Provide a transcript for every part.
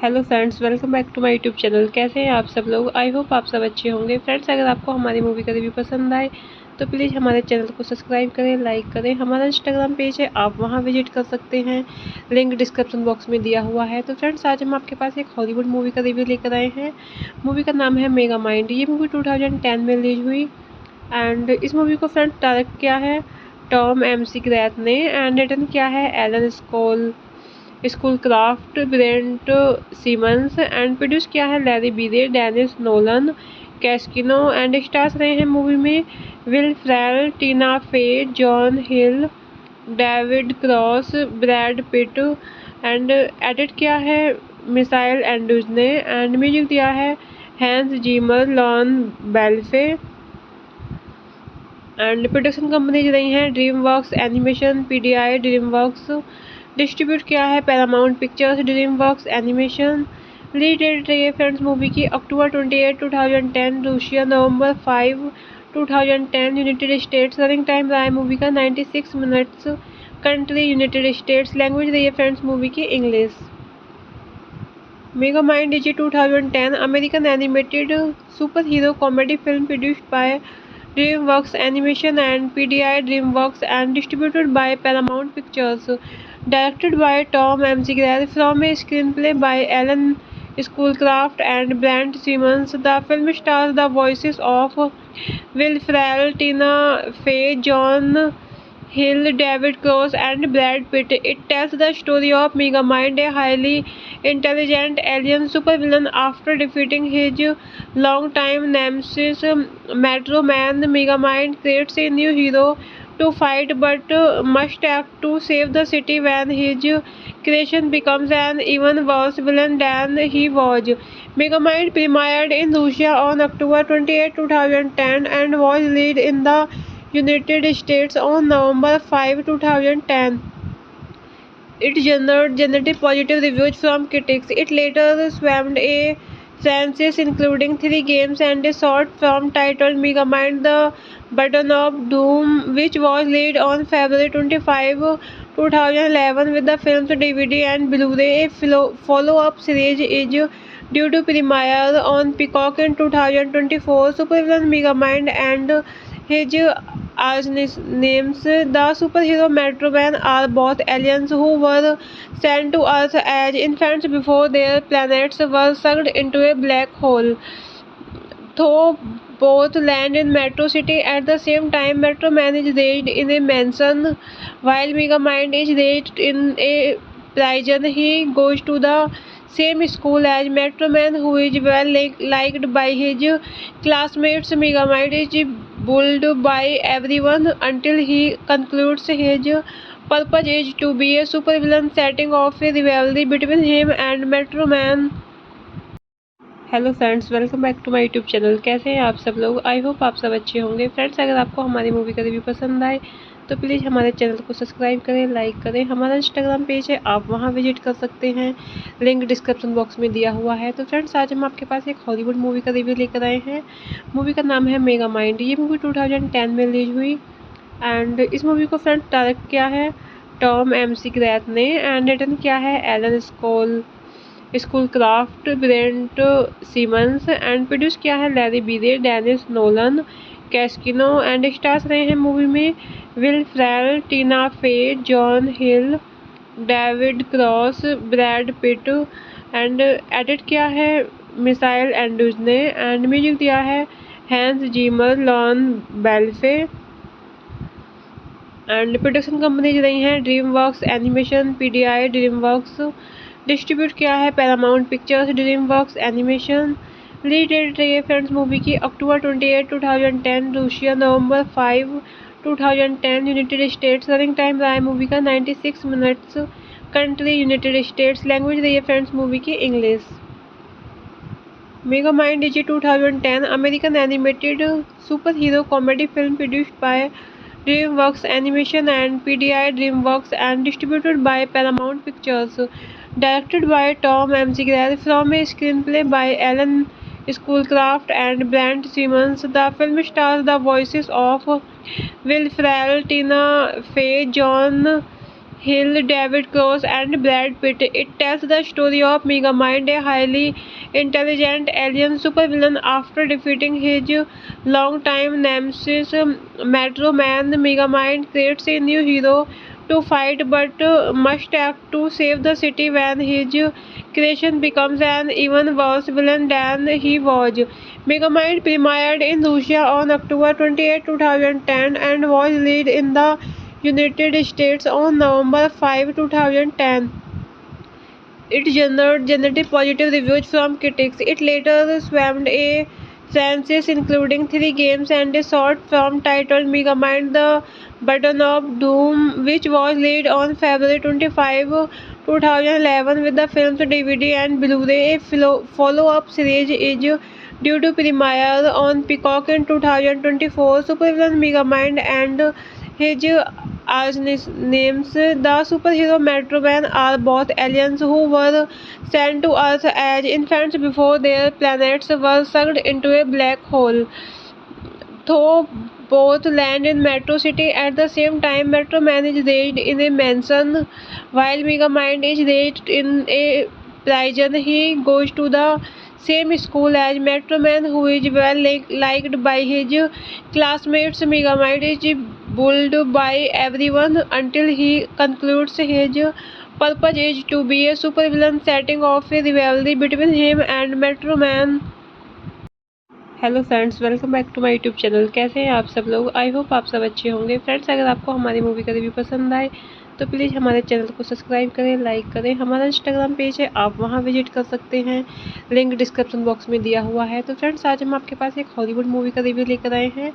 Hello friends, welcome back to my YouTube channel. कैसे हैं आप सब लोग? आई होप आप सब अच्छे होंगे। फ्रेंड्स, अगर आपको हमारी मूवी का रिव्यू पसंद आए तो प्लीज़ हमारे चैनल को सब्सक्राइब करें, लाइक करें। हमारा इंस्टाग्राम पेज है, आप वहां विजिट कर सकते हैं, लिंक डिस्क्रिप्शन बॉक्स में दिया हुआ है। तो फ्रेंड्स, आज हम आपके पास एक हॉलीवुड मूवी का रिव्यू लेकर आए हैं। मूवी का नाम है मेगा माइंड। ये मूवी 2010 में रिलीज हुई एंड इस मूवी को फ्रेंड्स डायरेक्ट किया है टॉम एम.सी. ग्रैथ ने एंड रिटन किया है Alan Schoolcraft, Brent Simmons and produce किया है Larry Breay, Denise Nolan, Cascino and stars रहे हैं मूवी में Will Ferrell, Tina Fey, John Hill, David Cross, Brad Pitt and edit किया है मिसाइल एंड्रूज ने एंड म्यूजिक दिया है हैंस जीमर, लॉन बेल्फे एंड प्रोडक्शन कंपनीज रही हैं DreamWorks animation, PDI, DreamWorks. Distribute किया है Paramount pictures, DreamWorks animation. Release date रही है फ्रेंड्स मूवी की अक्टूबर 28, 2010, रूसिया नवंबर 5, 2010, यूनाइटेड स्टेट्स। रनिंग टाइम रहा है मूवी का 96 minutes. Country United States. Language रही है फ्रेंड्स मूवी की English. Mega mind is a 2010 American animated super hero comedy film produced by DreamWorks Animation and PDI DreamWorks and distributed by Paramount Pictures. Directed by Tom McGrath from a screenplay by Alan Schoolcraft and Brent Simmons. The film stars the voices of Will Ferrell, Tina Fey, John Hill, David Cross, and Brad Pitt. It tells the story of Megamind, a highly intelligent alien supervillain. After defeating his longtime nemesis, Metro Man, Megamind creates a new hero to fight but must act to save the city when his creation becomes an even worse villain than he was. Megamind premiered in Russia on October 28, 2010 and was released in the United States on November 5, 2010. It generated positive reviews from critics. It later spawned a franchise including 3 games and a short film titled Megamind: The Button of Doom, which was released on February 25, 2011 with the film's DVD and Blu-ray. A follow-up series is due to premiere on Peacock in 2024. Supervillain Megamind and his archnemesis, the superhero Metro Man, are both aliens who were sent to Earth as infants before their planets were sucked into a black hole. though both land in Metro City at the same time. Metro Man is raised in a mansion while Megamind is raised in a prison. He goes to the same school as Metro Man, who is well liked by his classmates. Megamind is bullied by everyone until he concludes his purpose is to be a supervillain, setting off a rivalry between him and Metro Man. Hello friends, welcome back to my YouTube channel. कैसे हैं आप सब लोग? I hope आप सब अच्छे होंगे। Friends, अगर आपको हमारी मूवी का रिव्यू पसंद आए तो प्लीज़ हमारे चैनल को सब्सक्राइब करें, लाइक करें। हमारा इंस्टाग्राम पेज है, आप वहां विजिट कर सकते हैं, लिंक डिस्क्रिप्शन बॉक्स में दिया हुआ है। तो फ्रेंड्स, आज हम आपके पास एक हॉलीवुड मूवी का रिव्यू लेकर आए हैं। मूवी का नाम है मेगा माइंड। ये मूवी 2010 में रिलीज हुई एंड इस मूवी को फ्रेंड्स डायरेक्ट किया है टॉम एमसी ग्रैथ ने एंड रिटर्न किया है Alan Schoolcraft, Brent Simmons and produce किया है Larry Breay, Denise Nolan, Cascino and stars रहे हैं मूवी में Will Ferrell, Tina Fey, John Hill, David Cross, Brad Pitt and edit किया है मिसाइल एंड्रूज ने एंड म्यूजिक दिया है हैंस जीमर, लॉन बेल्फे एंड प्रोडक्शन कंपनीज रही हैं DreamWorks animation, PDI, DreamWorks. Distribute किया है Paramount pictures, DreamWorks animation. Release date रही है फ्रेंड्स मूवी की अक्टूबर 28, 2010, रूसिया नवंबर 5, 2010, यूनाइटेड स्टेट्स। रनिंग टाइम रहा है मूवी का 96 minutes. Country United States. Language रही है फ्रेंड्स मूवी की English. Mega mind is 2010 American animated super hero comedy film produced by DreamWorks Animation and PDI DreamWorks and distributed by Paramount Pictures. Directed by Tom McGrath from a screenplay by Alan Schoolcraft and Brent Simmons. The film stars the voices of Will Ferrell, Tina Fey, John Hill, David Cross and Brad Pitt. It tells the story of Megamind, a highly intelligent alien supervillain. After defeating his longtime nemesis Metro Man, Megamind creates a new hero to fight but must act to save the city when his creation becomes an even worse villain than he was. Megamind premiered in Russia on October 28, 2010 and was released in the United States on November 5, 2010. It generated positive reviews from critics. It later spawned a franchise including 3 games and a short film titled Megamind: The Button of Doom, which was released on February 25, 2011 with the film's DVD and Blu-ray. A follow-up series is due to premiere on Peacock in 2024. Supervillain Megamind and his arch-nemesis, the superhero Metro Man, are both aliens who were sent to Earth as infants before their planets were sucked into a black hole. Though both land in Metro City at the same time, Metro Man is raised in a mansion while Megamind is raised in a prison. He goes to the same school as Metro Man, who is well liked by his classmates. Megamind is bullied by everyone until he concludes his purpose is to be a supervillain, setting off a rivalry between him and Metro Man. Hello friends, welcome back to my YouTube channel. कैसे हैं आप सब लोग? I hope आप सब अच्छे होंगे। Friends, अगर आपको हमारी मूवी का रिव्यू पसंद आए तो प्लीज़ हमारे चैनल को सब्सक्राइब करें, लाइक करें। हमारा इंस्टाग्राम पेज है, आप वहां विजिट कर सकते हैं, लिंक डिस्क्रिप्शन बॉक्स में दिया हुआ है। तो फ्रेंड्स, आज हम आपके पास एक हॉलीवुड मूवी का रिव्यू लेकर आए हैं।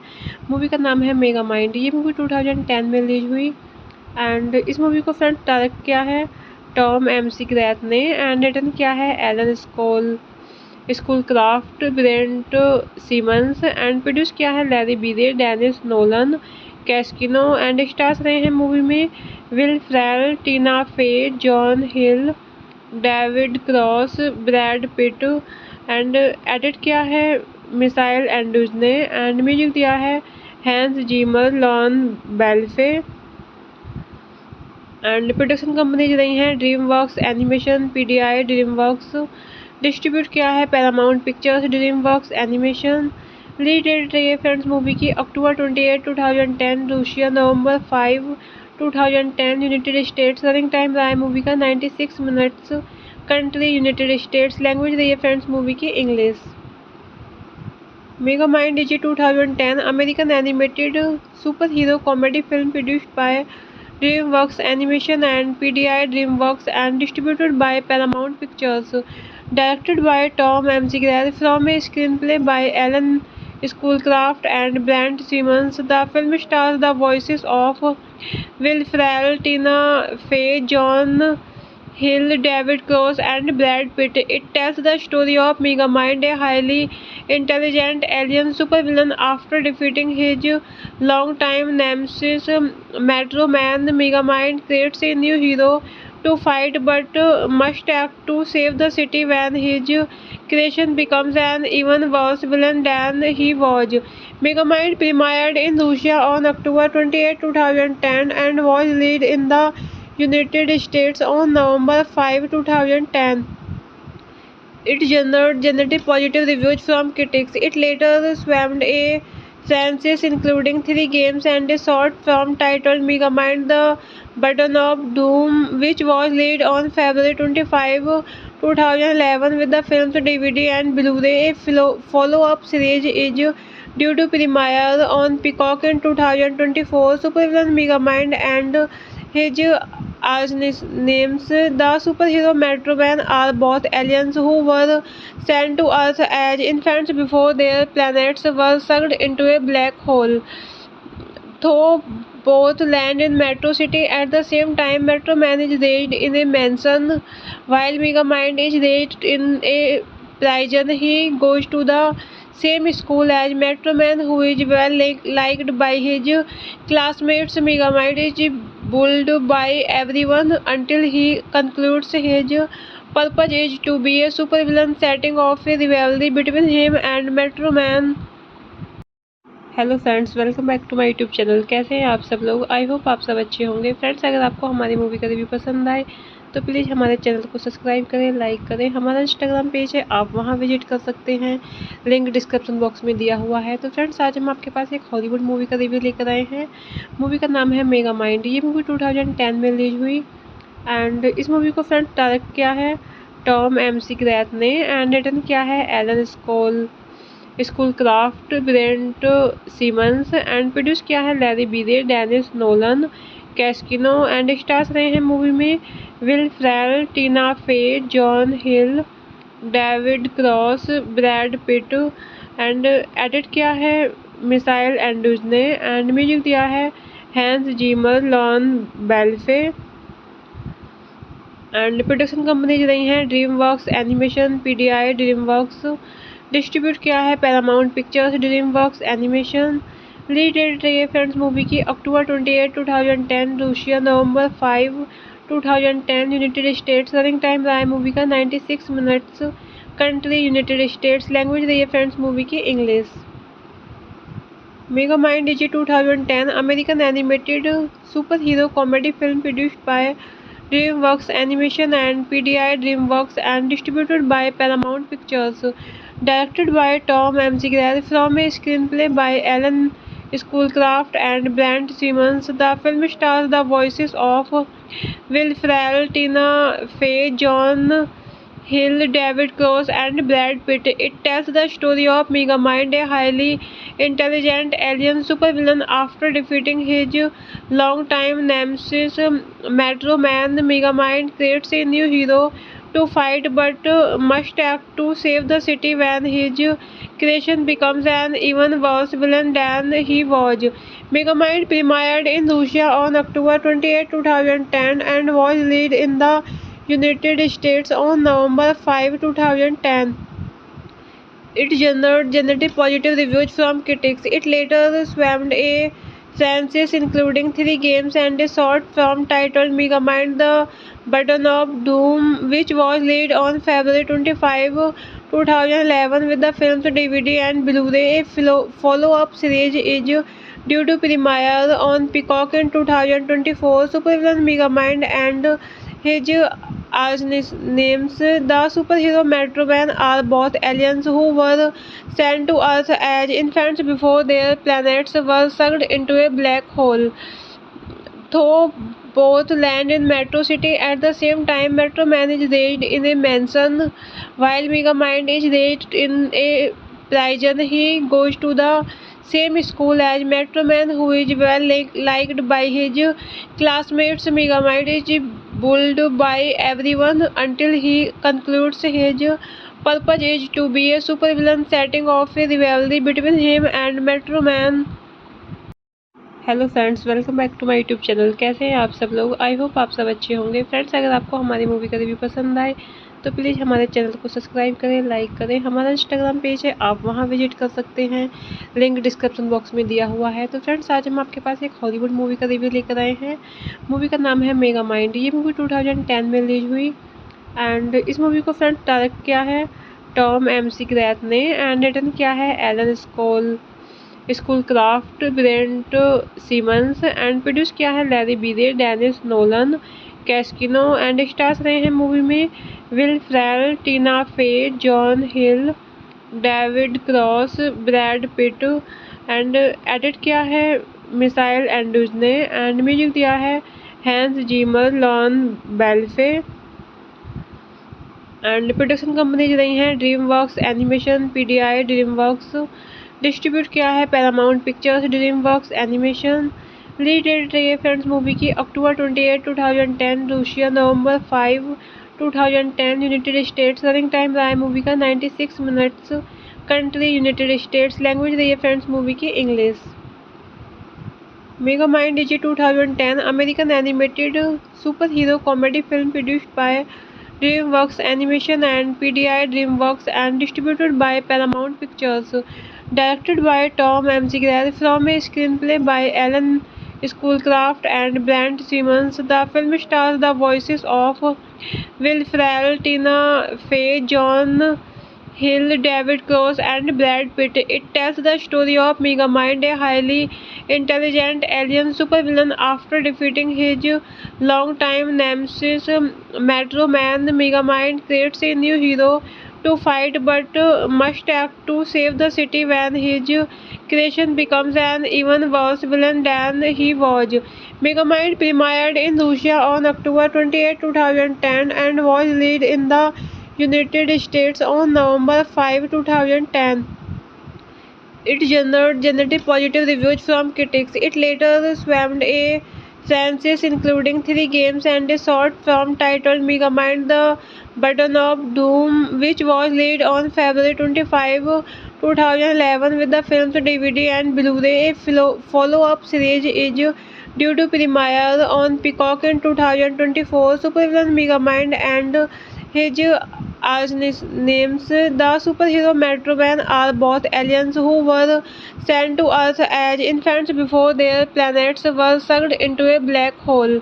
मूवी का नाम है मेगा माइंड। ये मूवी 2010 में रिलीज हुई एंड इस मूवी को फ्रेंड्स डायरेक्ट किया है टॉम एमसी ग्रैथ ने एंड रिटर्न किया है Alan Schoolcraft, Brent Simmons and produce किया है Larry Breay, Denise Nolan, Cascino and stars रहे हैं मूवी में Will Ferrell, Tina Fey, John Hill, David Cross, Brad Pitt and edit किया है मिसाइल एंड्रूज ने एंड म्यूजिक दिया है हैंस जीमर, लॉन बेल्फे एंड प्रोडक्शन कंपनीज रही हैं DreamWorks animation, PDI, DreamWorks. Distribute किया है Paramount pictures, DreamWorks animation. Release date रही है फ्रेंड्स मूवी की अक्टूबर 28, 2010, रूसिया नवंबर 5, 2010, यूनाइटेड स्टेट्स। रनिंग टाइम रहा है मूवी का 96 minutes. Country United States. Language रही है फ्रेंड्स मूवी की English. Megamind is a 2010 American animated superhero comedy film produced by DreamWorks Animation and PDI DreamWorks and distributed by Paramount Pictures. Directed by Tom McGrath from a screenplay by Alan Schoolcraft and Brent Simmons, the film stars the voices of Will Ferrell, Tina Fey, John Hill, David Cross, and Brad Pitt. It tells the story of Megamind, a highly intelligent alien supervillain. After defeating his longtime nemesis, Metro Man, Megamind creates a new hero to fight but must act to save the city when his creation becomes an even worse villain than he was. Megamind premiered in Russia on October 28, 2010 and was released in the United States on November 5, 2010. It generated positive reviews from critics. It later spawned a franchise including 3 games and a short film titled Megamind the Button of Doom, which was released on February 25, 2011 with the film's DVD and Blu-ray. A follow-up series is due to premiere on Peacock in 2024. Supervillain Megamind and his archnemesis, the superhero Metro Man, are both aliens who were sent to Earth as infants before their planets were sucked into a black hole. Though both land in Metro City at the same time, Metro Man is raised in a mansion while Megamind is raised in a prison. He goes to the same school as Metro Man, who is well liked by his classmates. Megamind is bullied by everyone until he concludes his purpose is to be a supervillain, setting off a rivalry between him and Metro Man. Hello friends, welcome back to my YouTube channel. कैसे हैं आप सब लोग? I hope आप सब अच्छे होंगे। Friends, अगर आपको हमारी मूवी का रिव्यू पसंद आए तो प्लीज़ हमारे चैनल को सब्सक्राइब करें, लाइक करें। हमारा इंस्टाग्राम पेज है, आप वहां विजिट कर सकते हैं, लिंक डिस्क्रिप्शन बॉक्स में दिया हुआ है। तो फ्रेंड्स, आज हम आपके पास एक हॉलीवुड मूवी का रिव्यू लेकर आए हैं। मूवी का नाम है मेगामाइंड। ये मूवी 2010 में रिलीज हुई एंड इस मूवी को फ्रेंड्स डायरेक्ट किया है टॉम McGrath ने एंड रिटर्न किया है Alan Schoolcraft, Brent Simmons and produce किया है Larry Breay, Denise Nolan, Cascino and stars रहे हैं मूवी में Will Ferrell, Tina Fey, John Hill, David Cross, Brad Pitt and edit किया है मिसाइल एंड्रूज ने एंड म्यूजिक दिया है हैंस जीमर, लॉन बेल्फे एंड प्रोडक्शन कंपनीज रही हैं DreamWorks Animation, PDI DreamWorks. Distribute किया है Paramount pictures, DreamWorks animation. Release date रही है फ्रेंड्स मूवी की October 28, 2010, Russia November 5, 2010, United States. Running time रहा है मूवी का 96 minutes. Country United States. Language रही है फ्रेंड्स मूवी की English. Megamind is a 2010 American animated superhero comedy film produced by DreamWorks Animation and PDI DreamWorks and distributed by Paramount Pictures. Directed by Tom McGrath from a screenplay by Alan Schoolcraft and Brent Simmons, the film stars the voices of Will Ferrell, Tina Fey, John Hill, David Cross, and Brad Pitt. It tells the story of Megamind, a highly intelligent alien supervillain. After defeating his longtime nemesis, Metro Man, Megamind creates a new hero to fight but must act to save the city when his creation becomes an even worse villain than he was. Megamind premiered in Russia on October 28, 2010 and was released in the United States on November 5, 2010. It generated positive reviews from critics. It later spawned a franchise including 3 games and a short film titled Megamind the Button of Doom, which was released on February 25, 2011 with the film's DVD and Blu-ray. A follow-up series is due to premiere on Peacock in 2024. Supervillain Megamind and his archnemesis, the superhero Metro Man, are both aliens who were sent to Earth as infants before their planets were sucked into a black hole. Though both land in Metro City at the same time, Metro Man is raised in a mansion while Megamind is raised in a prison he goes to the same school as Metro Man, who is well liked by his classmates. Megamind is bullied by everyone until he concludes his purpose is to be a supervillain, setting off a rivalry between him and Metro Man. Hello friends, welcome back to my YouTube channel. कैसे हैं आप सब लोग? I hope आप सब अच्छे होंगे। Friends, अगर आपको हमारी मूवी का रिव्यू पसंद आए तो प्लीज़ हमारे चैनल को सब्सक्राइब करें, लाइक करें। हमारा इंस्टाग्राम पेज है, आप वहां विजिट कर सकते हैं, लिंक डिस्क्रिप्शन बॉक्स में दिया हुआ है। तो फ्रेंड्स, आज हम आपके पास एक हॉलीवुड मूवी का रिव्यू लेकर आए हैं। मूवी का नाम है मेगा माइंड। ये मूवी 2010 में रिलीज हुई एंड इस मूवी को फ्रेंड्स डायरेक्ट किया है टॉम एमसी ग्रैथ ने एंड रिटर्न किया है Alan Schoolcraft, Brent Simmons and produce किया है Larry Breay, Denise Nolan, Cascino and stars रहे हैं मूवी में Will Ferrell, Tina Fey, John Hill, David Cross, Brad Pitt and edit किया है मिसाइल एंड्रूज ने एंड म्यूजिक दिया है हैंस जीमर, लॉन बेल्फे एंड प्रोडक्शन कंपनीज रही हैं DreamWorks animation, PDI, DreamWorks. Distribute किया है Paramount pictures, DreamWorks animation. Release date रही है फ्रेंड्स मूवी की अक्टूबर 28, 2010, रूसिया नवंबर 5, 2010, यूनाइटेड स्टेट्स। रनिंग टाइम रहा है मूवी का 96 minutes. Country United States. Language रही है फ्रेंड्स मूवी की English. Mega mind is 2010 American animated super hero comedy film produced by DreamWorks Animation and PDI DreamWorks and distributed by Paramount Pictures. Directed by Tom McGrath from a screenplay by Alan Schoolcraft and Brent Simmons. The film stars the voices of Will Ferrell, Tina Fey, John Hill, David Cross and Brad Pitt. It tells the story of Megamind, a highly intelligent alien supervillain. After defeating his longtime nemesis Metro Man, Megamind creates a new hero to fight but must act to save the city when his creation becomes an even worse villain than he was. Megamind premiered in Russia on October 28, 2010 and was released in the United States on November 5, 2010. It generated positive reviews from critics. It later spawned a franchise including 3 games and a short film titled Megamind: The Button of Doom, which was released on February 25, 2011 with the film's DVD and Blu-ray. A follow-up series is due to premiere on Peacock in 2024. Supervillain Megamind and his arch-nemesis, the superhero Metro Man, are both aliens who were sent to Earth as infants before their planets were sucked into a black hole.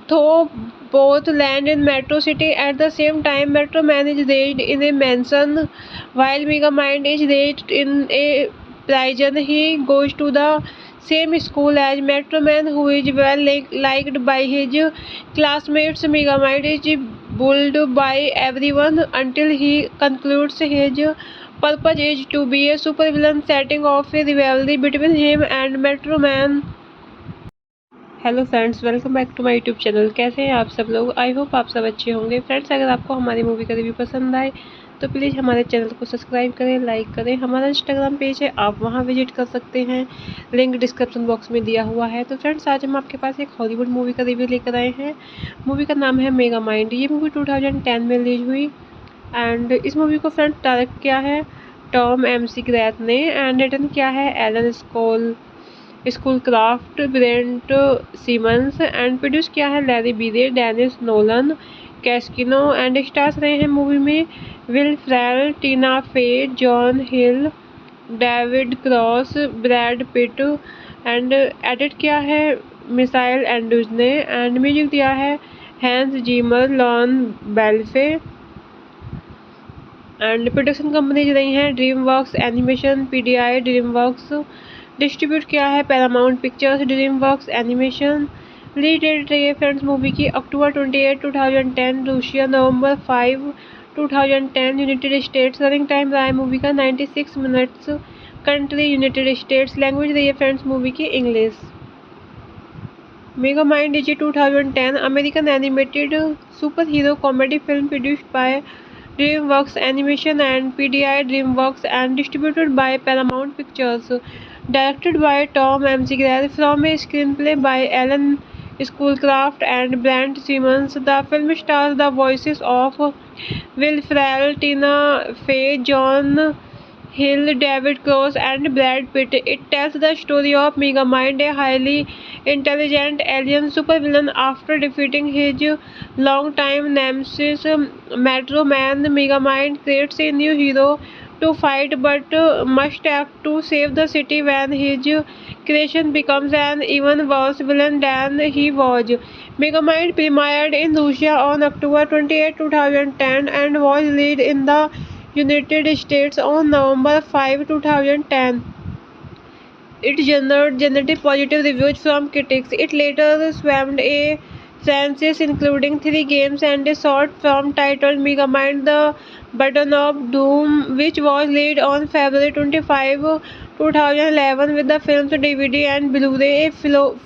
Though both land in Metro City at the same time, Metro Man is raised in a mansion while Megamind is raised in a prison. He goes to the same school as Metro Man, who is well liked by his classmates. Megamind is bullied by everyone until he concludes his purpose is to be a supervillain, setting off a rivalry between him and Metro Man. Hello friends, welcome back to my YouTube channel. कैसे हैं आप सब लोग? I hope आप सब अच्छे होंगे। Friends, अगर आपको हमारी मूवी का रिव्यू पसंद आए तो प्लीज़ हमारे चैनल को सब्सक्राइब करें, लाइक करें। हमारा इंस्टाग्राम पेज है, आप वहां विजिट कर सकते हैं, लिंक डिस्क्रिप्शन बॉक्स में दिया हुआ है। तो फ्रेंड्स, आज हम आपके पास एक हॉलीवुड मूवी का रिव्यू लेकर आए हैं। मूवी का नाम है मेगा माइंड। ये मूवी 2010 में रिलीज हुई एंड इस मूवी को फ्रेंड्स डायरेक्ट किया है टॉम एमसी ग्रैथ ने एंड रिटर्न किया है Alan Schoolcraft, Brent Simmons and produce किया है Larry Breay, Denise Nolan, Cascino and stars रहे हैं मूवी में Will Ferrell, Tina Fey, John Hill, David Cross, Brad Pitt and edit किया है मिसाइल एंड्रूज ने एंड म्यूजिक दिया है हैंस जीमर, लॉन बेल्फे एंड प्रोडक्शन कंपनीज रही हैं DreamWorks animation, PDI, DreamWorks. Distribute किया है Paramount pictures, DreamWorks animation. Release date रही है फ्रेंड्स मूवी की अक्टूबर 28, 2010, रूसिया नवंबर 5, 2010, यूनाइटेड स्टेट्स। रनिंग टाइम रहा है मूवी का 96 minutes. Country United States. Language रही है फ्रेंड्स मूवी की English. Mega mind is 2010 American animated super hero comedy film produced by DreamWorks Animation and PDI DreamWorks and distributed by Paramount Pictures. Directed by Tom McGrath from a screenplay by Alan Schoolcraft and Brent Simmons, the film stars the voices of Will Ferrell, Tina Fey, John Hill, David Cross, and Brad Pitt. It tells the story of Megamind, a highly intelligent alien supervillain. After defeating his longtime nemesis, Metro Man, Megamind creates a new hero to fight but must act to save the city when his creation becomes an even worse villain than he was. Megamind premiered in Russia on October 28, 2010 and was released in the United States on November 5, 2010. It generated positive reviews from critics. It later spawned a franchise including 3 games and a short film titled Megamind the Button of Doom, which was released on February 25, 2011 with the film's DVD and Blu-ray. A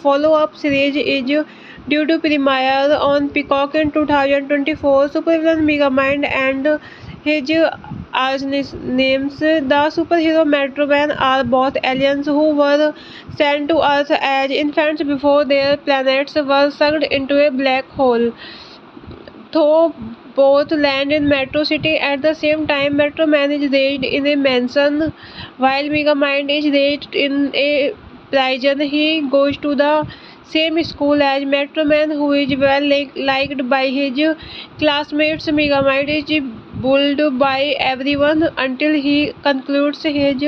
follow-up series is due to premiere on Peacock in 2024. Supervillain Megamind and his arch-nemesis, the superhero Metro Man, are both aliens who were sent to Earth as infants before their planets were sucked into a black hole. Though both land in Metro City at the same time, Metro Man is raised in a mansion while Megamind is raised in a prison. He goes to the same school as Metro Man, who is well liked by his classmates. Megamind is bullied by everyone until he concludes his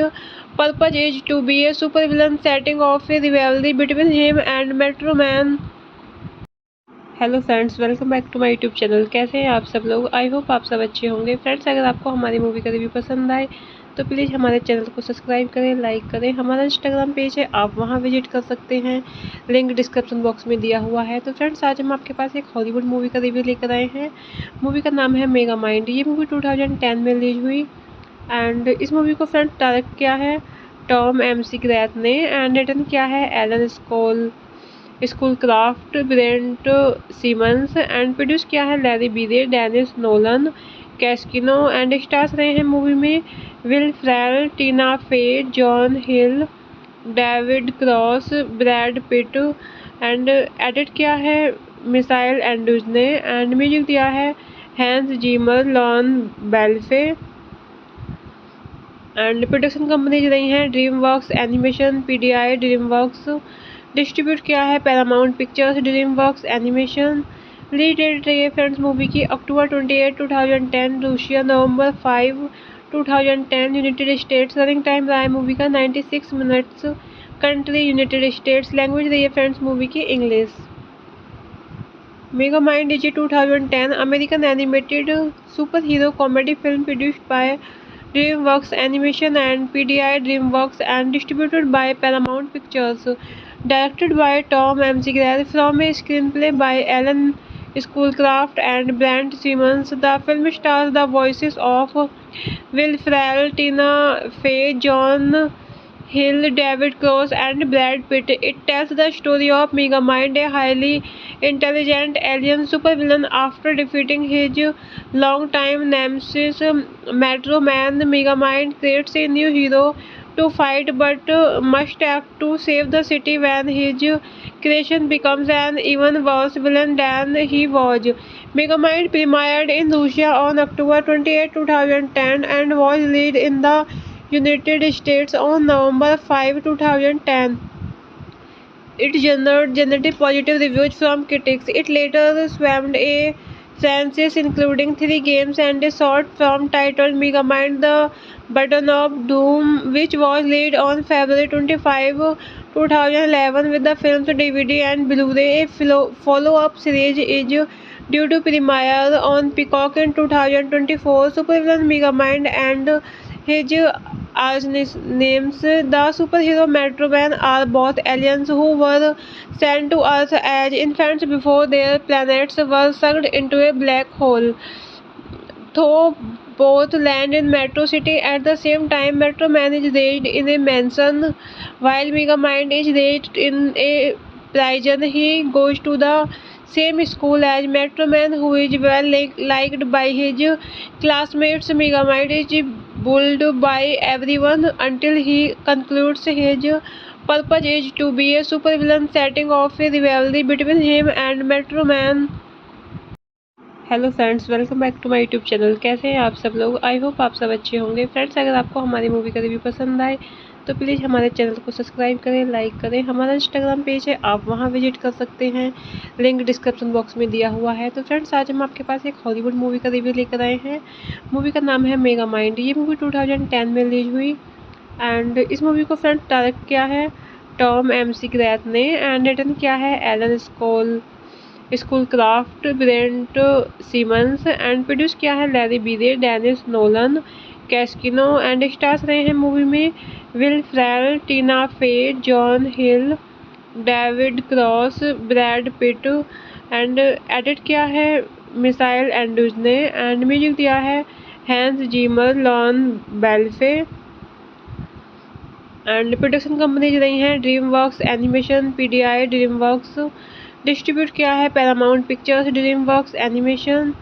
purpose is to be a supervillain, setting off a rivalry between him and Metro Man. Hello friends, welcome back to my YouTube channel. कैसे हैं आप सब लोग? I hope आप सब अच्छे होंगे। Friends, अगर आपको हमारी मूवी का रिव्यू पसंद आए तो प्लीज़ हमारे चैनल को सब्सक्राइब करें, लाइक करें। हमारा इंस्टाग्राम पेज है, आप वहां विजिट कर सकते हैं, लिंक डिस्क्रिप्शन बॉक्स में दिया हुआ है। तो फ्रेंड्स, आज हम आपके पास एक हॉलीवुड मूवी का रिव्यू लेकर आए हैं। मूवी का नाम है मेगामाइंड। ये मूवी 2010 में रिलीज हुई एंड इस मूवी को फ्रेंड्स डायरेक्ट किया है टॉम McGrath ने एंड रिटन किया है Alan Schoolcraft, Brent Simmons and produce किया है Larry Breay, Denise Nolan, Cascino and stars रहे हैं मूवी में Will Ferrell, Tina Fey, John Hill, David Cross, Brad Pitt and edit किया है मिसाइल एंड्रूज ने एंड म्यूजिक दिया है हैंस जीमर, लॉन बेल्फे एंड प्रोडक्शन कंपनीज रही हैं DreamWorks Animation, PDI DreamWorks। Distribute किया है Paramount Pictures, DreamWorks animation. Release date रही है फ्रेंड्स मूवी की October 28, 2010, Russia November 5, 2010, United States. Running time रहा है मूवी का 96 minutes. Country United States. Language रही है फ्रेंड्स मूवी की English. Megamind is 2010 American animated super hero comedy film produced by DreamWorks Animation and PDI DreamWorks and distributed by Paramount Pictures. Directed by Tom McGrath from a screenplay by Alan Schoolcraft and Brent Simmons, the film stars the voices of Will Ferrell, Tina Fey, John Hill, David Cross, and Brad Pitt. It tells the story of Megamind, a highly intelligent alien supervillain. After defeating his longtime nemesis, Metro Man, Megamind creates a new hero to fight but must act to save the city when his creation becomes an even worse villain than he was. Megamind premiered in Russia on October 28, 2010 and was released in the United States on November 5, 2010. It generated positive reviews from critics. It later spawned a franchise including 3 games and a short film titled Megamind the Button of Doom, which was released on February 25, 2011 with the film's DVD and Blu-ray. A follow-up series is due to premiere on Peacock in 2024. Supervillain Megamind and his arch-nemesis, the superhero Metro Man, are both aliens who were sent to Earth as infants before their planets were sucked into a black hole. Though both land in Metro City at the same time, Metro Man is raised in a mansion while Megamind is raised in a prison. He goes to the same school as Metro Man, who is well liked by his classmates. Megamind is bullied by everyone until he concludes his purpose is to be a supervillain, setting off a rivalry between him and Metro Man. Hello friends, welcome back to my YouTube channel. कैसे हैं आप सब लोग? I hope आप सब अच्छे होंगे। Friends, अगर आपको हमारी मूवी का रिव्यू पसंद आए तो प्लीज़ हमारे चैनल को सब्सक्राइब करें, लाइक करें। हमारा इंस्टाग्राम पेज है, आप वहां विजिट कर सकते हैं, लिंक डिस्क्रिप्शन बॉक्स में दिया हुआ है। तो फ्रेंड्स, आज हम आपके पास एक हॉलीवुड मूवी का रिव्यू लेकर आए हैं। मूवी का नाम है मेगा माइंड। ये मूवी 2010 में रिलीज हुई एंड इस मूवी को फ्रेंड्स डायरेक्ट किया है टॉम एमसी ग्रैथ ने एंड रिटन किया है Alan Schoolcraft, Brent Simmons and produce किया है Larry Breay, Denise Nolan, Cascino and stars रहे हैं मूवी में Will Ferrell, Tina Fey, John Hill, David Cross, Brad Pitt and edit किया है मिसाइल एंड्रूज ने एंड म्यूजिक दिया है हैंस जीमर, लॉन बेल्फे एंड प्रोडक्शन कंपनीज रही हैं DreamWorks animation, PDI, DreamWorks. Distribute किया है Paramount pictures, DreamWorks animation.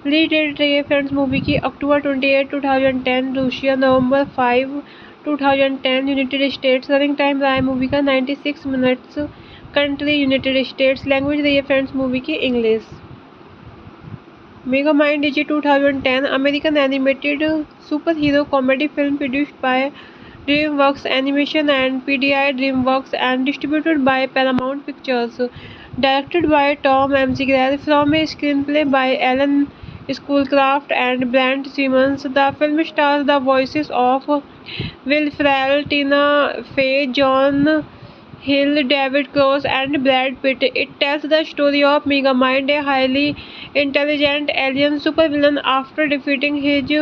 Release date रही है फ्रेंड्स मूवी की अक्टूबर 28, 2010, रूसिया नवंबर 5, 2010, यूनाइटेड स्टेट्स। रनिंग टाइम रहा है मूवी का 96 minutes. Country United States. Language रही है फ्रेंड्स मूवी की English. Mega mind is 2010 American animated super hero comedy film produced by DreamWorks Animation and PDI DreamWorks and distributed by Paramount Pictures. Directed by Tom McGrath from a screenplay by Alan Schoolcraft and Brent Simmons. The film stars the voices of Will Ferrell, Tina Fey, John Hill, David Cross and Brad Pitt. It tells the story of Megamind, a highly intelligent alien supervillain. After defeating his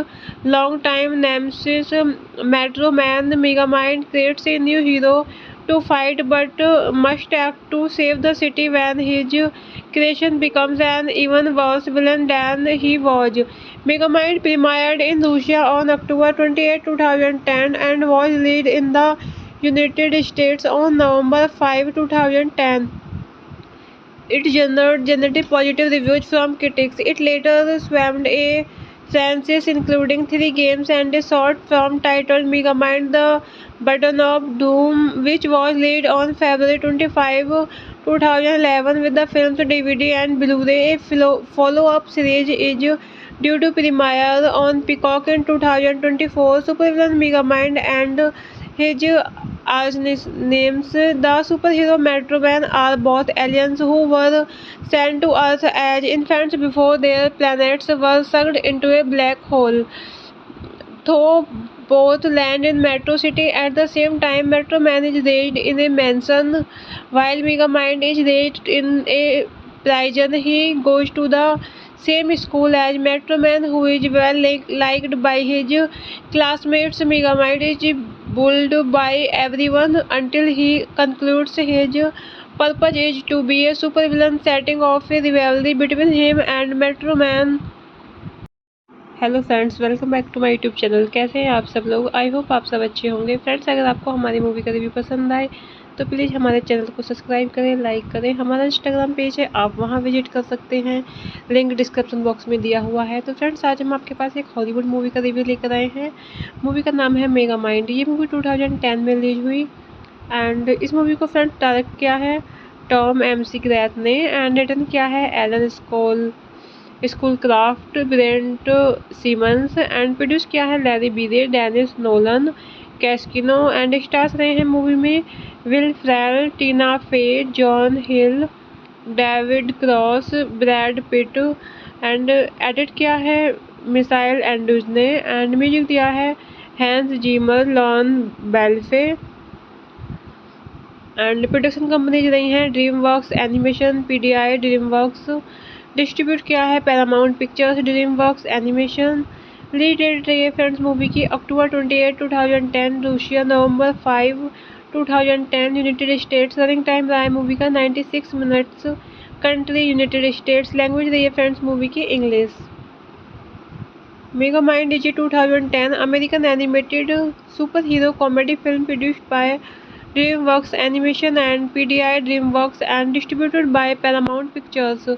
longtime nemesis Metro Man, Megamind creates a new hero to fight but must act to save the city when his creation becomes an even worse villain than he was. Megamind premiered in Russia on October 28, 2010 and was released in the United States on November 5, 2010. It generated positive reviews from critics. It later spawned a franchise including 3 games and a short film titled Megamind: The Button of Doom, which was released on February 25, 2011 with the film's DVD and Blu-ray. A follow-up series is due to premiere on Peacock in 2024. Supervillain Megamind and his arch-nemesis, the superhero Metro Man, are both aliens who were sent to Earth as infants before their planets were sucked into a black hole. Though both land in Metro City at the same time, Metro Man is raised in a mansion while Megamind is raised in a prison. He goes to the same school as Metro Man, who is well liked by his classmates. Megamind is bullied by everyone until he concludes his purpose is to be a supervillain, setting off a rivalry between him and Metro Man. Hello friends, welcome back to my YouTube channel. कैसे हैं आप सब लोग? I hope आप सब अच्छे होंगे। Friends, अगर आपको हमारी मूवी का रिव्यू पसंद आए तो प्लीज़ हमारे चैनल को सब्सक्राइब करें, लाइक करें। हमारा इंस्टाग्राम पेज है, आप वहां विजिट कर सकते हैं, लिंक डिस्क्रिप्शन बॉक्स में दिया हुआ है। तो फ्रेंड्स, आज हम आपके पास एक हॉलीवुड मूवी का रिव्यू लेकर आए हैं। मूवी का नाम है मेगा माइंड। ये मूवी 2010 में रिलीज हुई एंड इस मूवी को फ्रेंड्स डायरेक्ट किया है टॉम एमसी ग्रैथ ने एंड रिटन किया है Alan Schoolcraft, Brent Simmons and produce किया है Larry Breay, Denise Nolan, Cascino and stars रहे हैं मूवी में Will Ferrell, Tina Fey, John Hill, David Cross, Brad Pitt and edit किया है मिसाइल एंड्रूज ने एंड म्यूजिक दिया है हैंस जीमर, लॉन बेल्फे एंड प्रोडक्शन कंपनीज रही हैं DreamWorks animation, PDI, DreamWorks. Distribute किया है Paramount pictures, DreamWorks animation. Release date रही है फ्रेंड्स मूवी की अक्टूबर 28, 2010, रूसिया नवंबर 5, 2010, यूनाइटेड स्टेट्स। रनिंग टाइम रहा है मूवी का 96 minutes. Country United States. Language रही है फ्रेंड्स मूवी की English. Mega mind is 2010 American animated super hero comedy film produced by DreamWorks Animation and PDI DreamWorks and distributed by Paramount Pictures.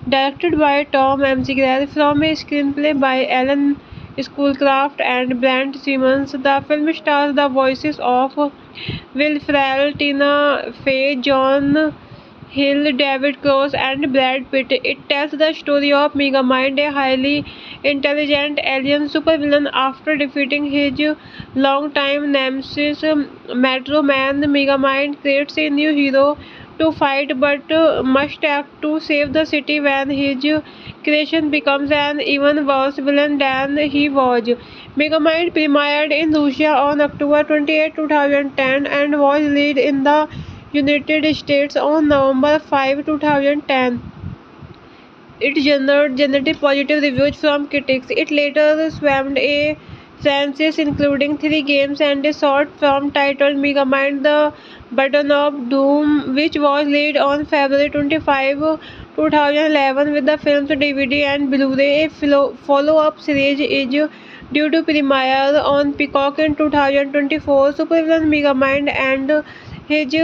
Directed by Tom McGrath from a screenplay by Alan Schoolcraft and Brent Simmons, the film stars the voices of Will Ferrell, Tina Fey, John Hill, David Cross, and Brad Pitt. It tells the story of Megamind, a highly intelligent alien supervillain. After defeating his longtime nemesis, Metro Man, Megamind creates a new hero to fight but must act to save the city when his creation becomes an even worse villain than he was. Megamind premiered in Russia on October 28, 2010 and was released in the United States on November 5, 2010. It generated positive reviews from critics. It later spawned a franchise including 3 games and a short film titled Megamind the Button of Doom, which was released on February 25, 2011 with the film's DVD and Blu-ray. A follow-up series is due to premiere on Peacock in 2024. Supervillain Megamind and his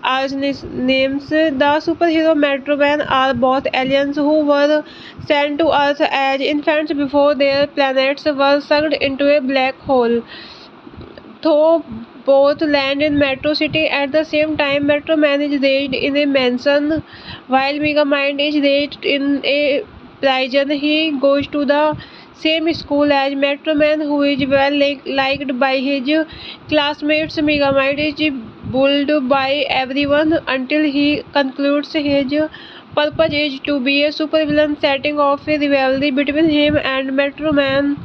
arch-nemesis, the superhero Metro Man, are both aliens who were sent to Earth as infants before their planets were sucked into a black hole. Though both land in Metro City at the same time, Metro Man is raised in a mansion while Megamind is raised in a prison. He goes to the same school as Metro Man, who is well liked by his classmates. Megamind is bullied by everyone until he concludes his purpose is to be a supervillain, setting off a rivalry between him and Metro Man.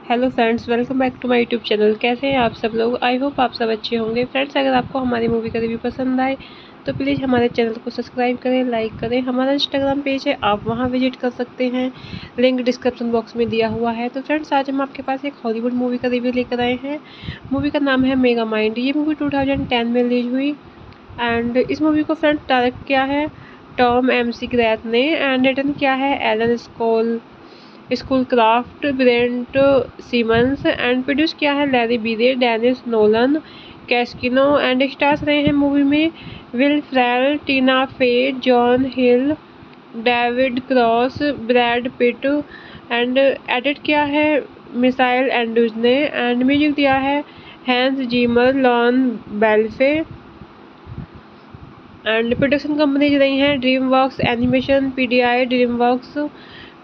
Hello friends, welcome back to my YouTube channel. कैसे हैं आप सब लोग? I hope आप सब अच्छे होंगे। Friends, अगर आपको हमारी मूवी का रिव्यू पसंद आए तो प्लीज़ हमारे चैनल को सब्सक्राइब करें, लाइक करें। हमारा इंस्टाग्राम पेज है, आप वहां विजिट कर सकते हैं, लिंक डिस्क्रिप्शन बॉक्स में दिया हुआ है। तो फ्रेंड्स, आज हम आपके पास एक हॉलीवुड मूवी का रिव्यू लेकर आए हैं। मूवी का नाम है मेगामाइंड। ये मूवी 2010 में रिलीज हुई एंड इस मूवी को फ्रेंड्स डायरेक्ट किया है टॉम McGrath ने एंड रिटर्न किया है Alan Schoolcraft, Brent Simmons and produce किया है Larry Breay, Denise Nolan, Cascino and stars रहे हैं मूवी में Will Ferrell, Tina Fey, John Hill, David Cross, Brad Pitt and edit किया है मिसाइल एंड्रूज ने एंड म्यूजिक दिया है हैंस जीमर, लॉन बेल्फे एंड प्रोडक्शन कंपनीज रही हैं DreamWorks Animation, PDI DreamWorks।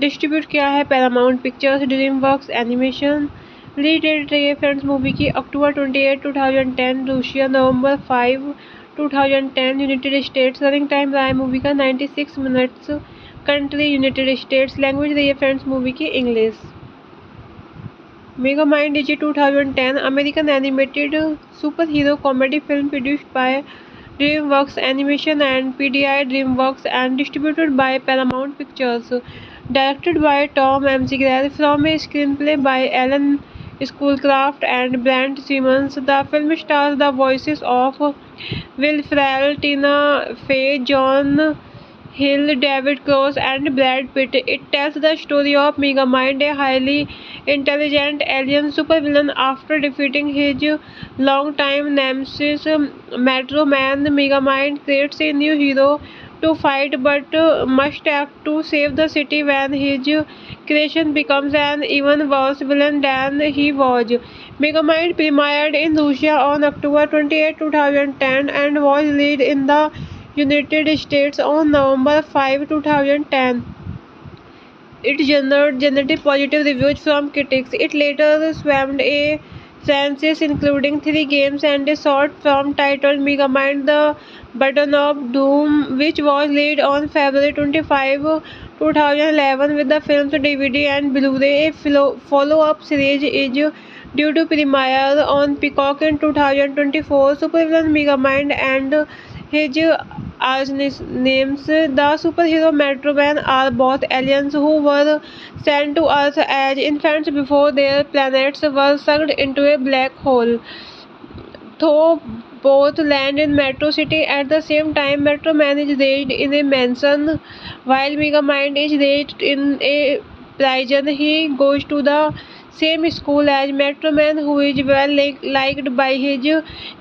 Distribute किया है Paramount Pictures, DreamWorks animation. Release date रही है फ्रेंड्स मूवी की October 28, 2010, Russia November 5, 2010, United States. Running time रहा है मूवी का 96 minutes. Country United States. Language रही है फ्रेंड्स मूवी की English. Megamind is 2010 American animated super hero comedy film produced by DreamWorks Animation and PDI DreamWorks and distributed by Paramount Pictures. Directed by Tom McGrath from a screenplay by Alan Schoolcraft and Brent Simmons, the film stars the voices of Will Ferrell, Tina Fey, John Hill, David Cross, and Brad Pitt. It tells the story of Megamind, a highly intelligent alien supervillain. After defeating his longtime nemesis, Metro Man, Megamind creates a new hero to fight but must act to save the city when his creation becomes an even worse villain than he was. Megamind premiered in Russia on October 28, 2010 and was released in the United States on November 5, 2010. It generated positive reviews from critics. It later spawned a franchise including 3 games and a short film titled Megamind the Button of Doom, which was released on February 25, 2011 with the film's DVD and Blu-ray. A follow-up series is due to premiere on Peacock in 2024. Supervillain Megamind and his arch-nemesis, the superhero Metro Man, are both aliens who were sent to Earth as infants before their planets were sucked into a black hole. Though both land in Metro City at the same time, Metro Man is raised in a mansion while Megamind is raised in a prison. He goes to the same school as Metro Man, who is well liked by his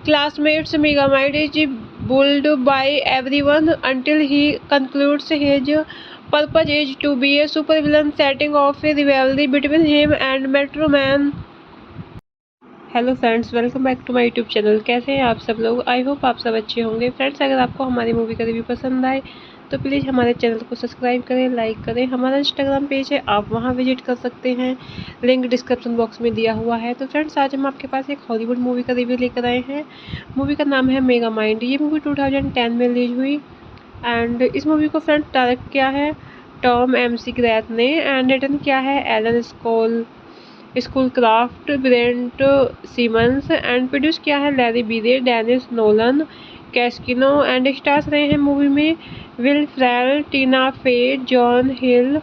classmates. Megamind is bullied by everyone until he concludes his purpose is to be a supervillain, setting off a rivalry between him and Metro Man. Hello friends, welcome back to my YouTube channel. कैसे हैं आप सब लोग? I hope आप सब अच्छे होंगे। Friends, अगर आपको हमारी मूवी का रिव्यू पसंद आए तो प्लीज़ हमारे चैनल को सब्सक्राइब करें, लाइक करें। हमारा इंस्टाग्राम पेज है, आप वहां विजिट कर सकते हैं, लिंक डिस्क्रिप्शन बॉक्स में दिया हुआ है। तो फ्रेंड्स, आज हम आपके पास एक हॉलीवुड मूवी का रिव्यू लेकर आए हैं। मूवी का नाम है मेगा माइंड। ये मूवी 2010 में रिलीज हुई एंड इस मूवी को फ्रेंड्स डायरेक्ट किया है टॉम एमसी ग्रैथ ने एंड रिटर्न किया है Alan Schoolcraft, Brent Simmons and produce किया है Larry Breay, Denise Nolan, Cascino and stars रहे हैं मूवी में Will Ferrell, Tina Fey, John Hill,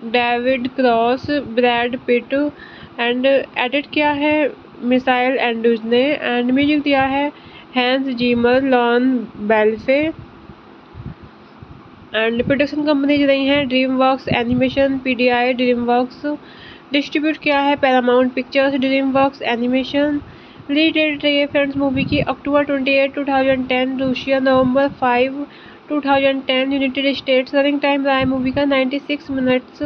David Cross, Brad Pitt and edit किया है मिसाइल एंड्रूज ने एंड म्यूजिक दिया है हैंस जीमर, लॉन बेल्फे एंड प्रोडक्शन कंपनीज रही हैं DreamWorks animation, PDI, DreamWorks. Distribute किया है Paramount pictures, DreamWorks animation. Release date रही है फ्रेंड्स मूवी की अक्टूबर 28, 2010, रूसिया नवंबर 5, 2010, यूनाइटेड स्टेट्स। रनिंग टाइम रहा है मूवी का 96 minutes.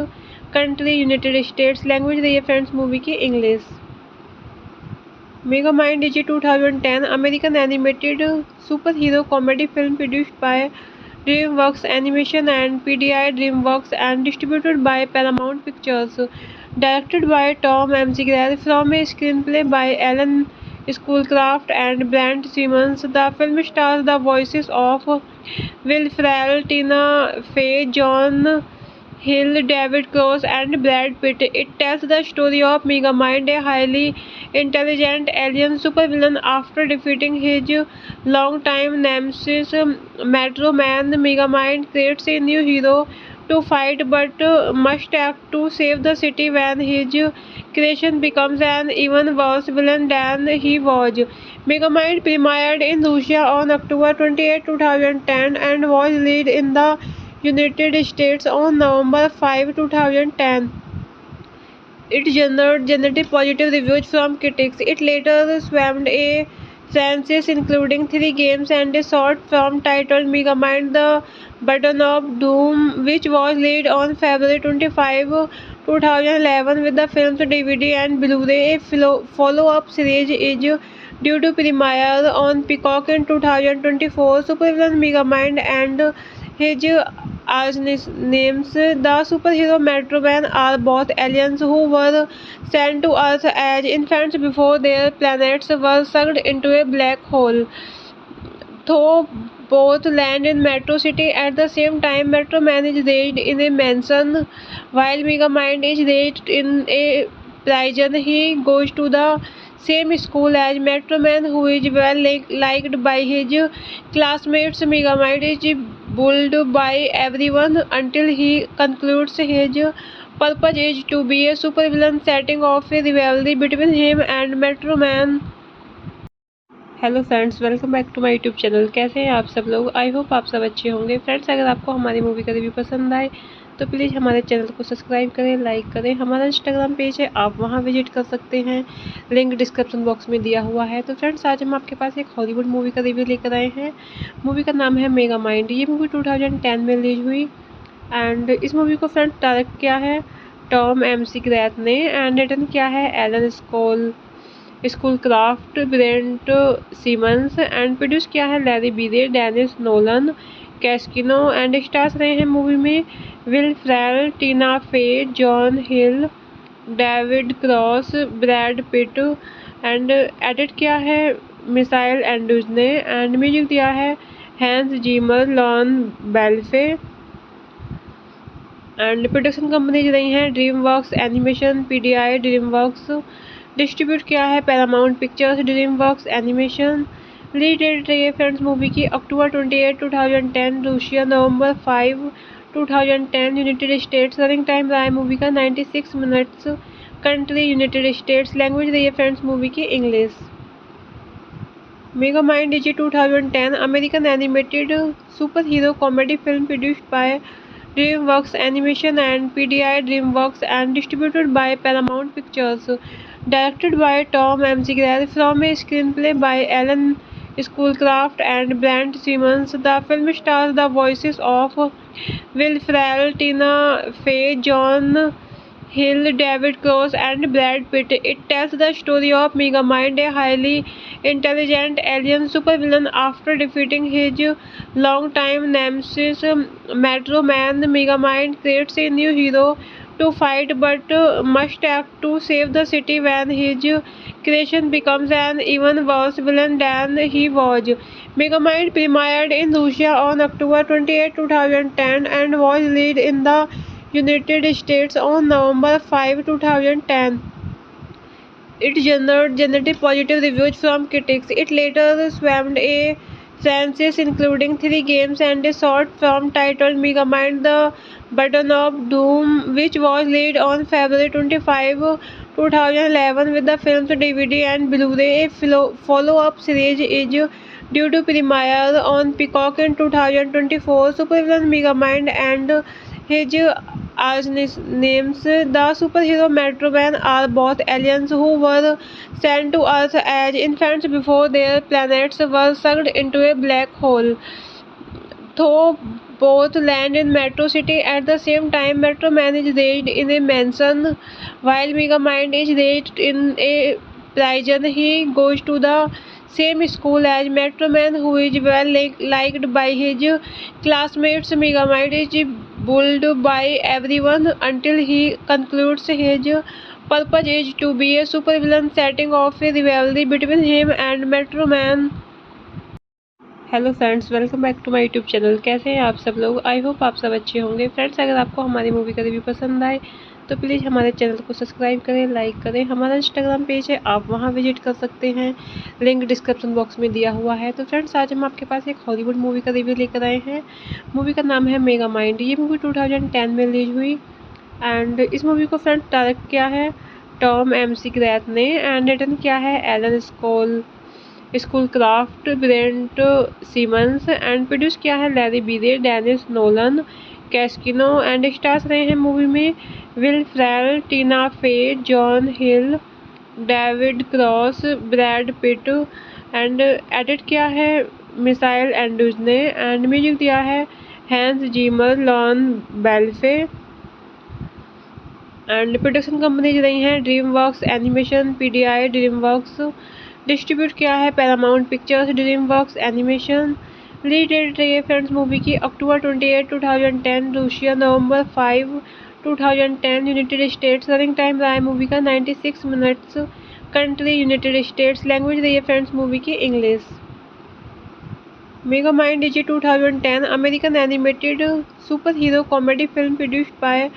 Country United States. Language रही है फ्रेंड्स मूवी की English. Mega mind is 2010 American animated super hero comedy film produced by DreamWorks Animation and PDI DreamWorks and distributed by Paramount Pictures. Directed by Tom McGrath from a screenplay by Alan Schoolcraft and Brent Simmons. The film stars the voices of Will Ferrell, Tina Fey, John Hill, David Cross and Brad Pitt. It tells the story of Megamind, a highly intelligent alien supervillain. After defeating his longtime nemesis Metro Man, Megamind creates a new hero to fight but must act to save the city when his creation becomes an even worse villain than he was. Megamind premiered in Russia on October 28, 2010 and was released in the United States on November 5, 2010. It generated positive reviews from critics. It later spawned a franchise including 3 games and a short film titled Megamind: The Button of Doom, which was released on February 25, 2011 with the film's DVD and Blu-ray. A follow-up series is due to premiere on Peacock in 2024. Supervillain Megamind and his arch-nemesis, the superhero Metro Man, are both aliens who were sent to Earth as infants before their planets were sucked into a black hole. Though both land in Metro City at the same time, Metro Man is raised in a mansion while Megamind is raised in a prison. He goes to the same school as Metro Man, who is well liked by his classmates. Megamind is bullied by everyone until he concludes his purpose is to be a supervillain, setting off a rivalry between him and Metro Man. Hello friends, welcome back to my YouTube channel. कैसे हैं आप सब लोग? I hope आप सब अच्छे होंगे। Friends, अगर आपको हमारी मूवी का रिव्यू पसंद आए तो प्लीज़ हमारे चैनल को सब्सक्राइब करें, लाइक करें। हमारा इंस्टाग्राम पेज है, आप वहां विजिट कर सकते हैं, लिंक डिस्क्रिप्शन बॉक्स में दिया हुआ है। तो फ्रेंड्स, आज हम आपके पास एक हॉलीवुड मूवी का रिव्यू लेकर आए हैं। मूवी का नाम है मेगा माइंड। ये मूवी 2010 में रिलीज हुई एंड इस मूवी को फ्रेंड्स डायरेक्ट किया है टॉम एमसी ग्रैथ ने एंड रिटर्न किया है Alan Schoolcraft, Brent Simmons and produce किया है Larry Breay, Denise Nolan, Cascino and stars रहे हैं मूवी में Will Ferrell, Tina Fey, John Hill, David Cross, Brad Pitt and edit किया है मिसाइल एंड्रूज ने एंड म्यूजिक दिया है हैंस जीमर, लॉन बेल्फे एंड प्रोडक्शन कंपनीज रही हैं DreamWorks animation, PDI, DreamWorks. Distribute किया है Paramount pictures, DreamWorks animation. Release date रही है फ्रेंड्स मूवी की अक्टूबर 28, 2010, रूसिया नवंबर 5, 2010, यूनाइटेड स्टेट्स। रनिंग टाइम रहा है मूवी का 96 minutes. Country United States. Language रही है फ्रेंड्स मूवी की English. Mega mind is 2010 American animated super hero comedy film produced by DreamWorks Animation and PDI DreamWorks and distributed by Paramount Pictures. Directed by Tom McGrath from a screenplay by Alan Schoolcraft and Brent Simmons, the film stars the voices of Will Ferrell, Tina Fey, John Hill, David Cross, and Brad Pitt. It tells the story of Megamind, a highly intelligent alien supervillain. After defeating his longtime nemesis, Metro Man, Megamind creates a new hero to fight but must act to save the city when his creation becomes an even worse villain than he was. Megamind premiered in Russia on October 28, 2010 and was released in the United States on November 5, 2010. It generated positive reviews from critics. It later spawned a franchise including 3 games and a short film titled Megamind the Button of Doom, which was released on February 25, 2011 with the film's DVD and Blu-ray. A follow-up series is due to premiere on Peacock in 2024. Supervillain Megamind and his arch-nemesis, the superhero Metro Man, are both aliens who were sent to Earth as infants before their planets were sucked into a black hole. Though both land in Metro City at the same time, Metro Man is raised in a mansion while Megamind is raised in a prison. He goes to the same school as Metro Man, who is well liked by his classmates. Megamind is bullied by everyone until he concludes his purpose is to be a supervillain, setting off a rivalry between him and Metro Man. Hello friends, welcome back to my YouTube channel. कैसे हैं आप सब लोग? I hope आप सब अच्छे होंगे। Friends, अगर आपको हमारी मूवी का रिव्यू पसंद आए तो प्लीज़ हमारे चैनल को सब्सक्राइब करें, लाइक करें। हमारा इंस्टाग्राम पेज है, आप वहां विजिट कर सकते हैं, लिंक डिस्क्रिप्शन बॉक्स में दिया हुआ है। तो फ्रेंड्स, आज हम आपके पास एक हॉलीवुड मूवी का रिव्यू लेकर आए हैं। मूवी का नाम है मेगामाइंड। ये मूवी 2010 में रिलीज हुई एंड इस मूवी को फ्रेंड्स डायरेक्ट किया है टॉम McGrath ने एंड रिटर्न किया है Alan Schoolcraft, Brent Simmons and produce किया है Larry Breay, Denise Nolan, Cascino and stars रहे हैं मूवी में Will Ferrell, Tina Fey, John Hill, David Cross, Brad Pitt and edit किया है मिसाइल एंड्रूज ने एंड म्यूजिक दिया है हैंस जीमर, लॉन बेल्फे एंड प्रोडक्शन कंपनीज रही हैं DreamWorks Animation, PDI DreamWorks। Distribute किया है Paramount Pictures, DreamWorks animation. Release date रही है फ्रेंड्स मूवी की October 28, 2010, Russia November 5, 2010, United States. Running time रहा है मूवी का 96 minutes. Country United States. Language रही है फ्रेंड्स मूवी की English. Megamind is 2010 American animated super hero comedy film produced by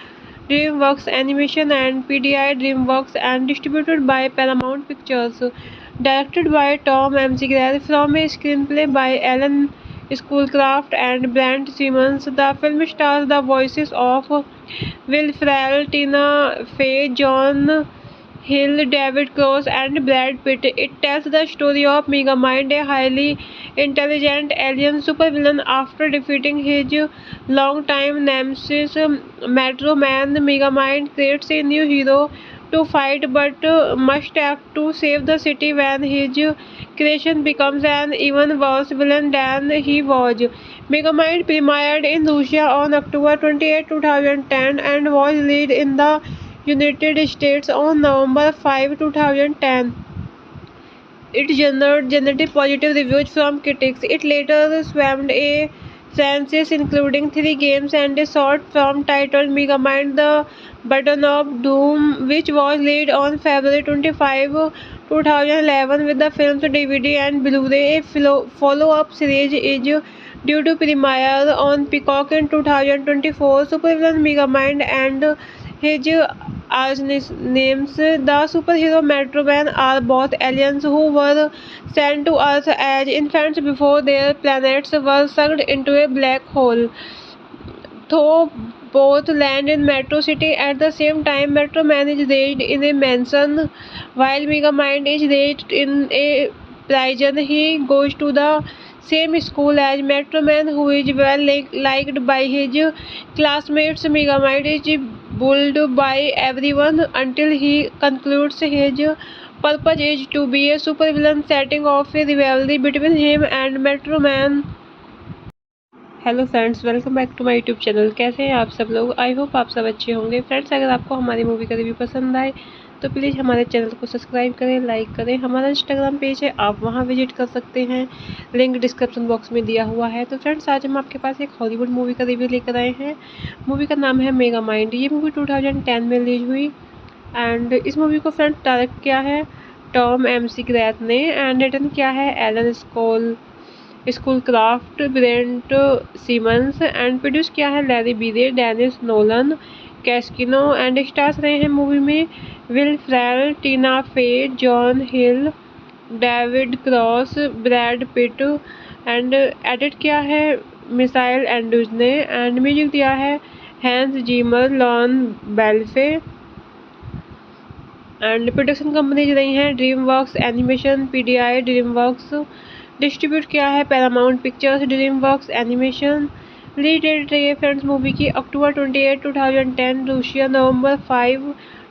DreamWorks Animation and PDI DreamWorks and distributed by Paramount Pictures. Directed by Tom McGrath from a screenplay by Alan Schoolcraft and Brent Simmons, the film stars the voices of Will Ferrell, Tina Fey, John Hill, David Cross, and Brad Pitt. It tells the story of Megamind, a highly intelligent alien supervillain. After defeating his longtime nemesis, Metro Man, Megamind creates a new hero to fight but must act to save the city when his creation becomes an even worse villain than he was. Megamind premiered in Russia on October 28, 2010 and was released in the United States on November 5, 2010. It generated positive reviews from critics. It later spawned a franchise including 3 games and a short film titled Megamind the Button of Doom, which was released on February 25, 2011 with the film's DVD and Blu-ray. A follow-up series is due to premiere on Peacock in 2024. Supervillain Megamind and his arch-nemesis, the superhero Metro Man, are both aliens who were sent to Earth as infants before their planets were sucked into a black hole. Though both land in Metro City at the same time, Metro Man is raised in a mansion while Megamind is raised in a prison. He goes to the same school as Metro Man, who is well liked by his classmates. Megamind is bullied by everyone until he concludes his purpose is to be a supervillain, setting off a rivalry between him and Metro Man. Hello friends, welcome back to my YouTube channel. कैसे हैं आप सब लोग? I hope आप सब अच्छे होंगे। Friends, अगर आपको हमारी मूवी का रिव्यू पसंद आए तो प्लीज़ हमारे चैनल को सब्सक्राइब करें, लाइक करें। हमारा इंस्टाग्राम पेज है, आप वहां विजिट कर सकते हैं, लिंक डिस्क्रिप्शन बॉक्स में दिया हुआ है। तो फ्रेंड्स, आज हम आपके पास एक हॉलीवुड मूवी का रिव्यू लेकर आए हैं। मूवी का नाम है मेगा माइंड। ये मूवी 2010 में रिलीज हुई एंड इस मूवी को फ्रेंड्स डायरेक्ट किया है टॉम एमसी ग्रैथ ने एंड रिटर्न किया है Alan Schoolcraft, Brent Simmons and produce किया है Larry Breay, Denise Nolan, Cascino and stars रहे हैं मूवी में Will Ferrell, Tina Fey, John Hill, David Cross, Brad Pitt and edit किया है मिसाइल एंड्रूज ने एंड म्यूजिक दिया है हैंस जीमर, लॉन बेल्फे एंड प्रोडक्शन कंपनीज रही हैं DreamWorks animation, PDI, DreamWorks. Distribute किया है Paramount pictures, DreamWorks animation. Release date रही है फ्रेंड्स मूवी की अक्टूबर 28, 2010, रूसिया नवंबर 5,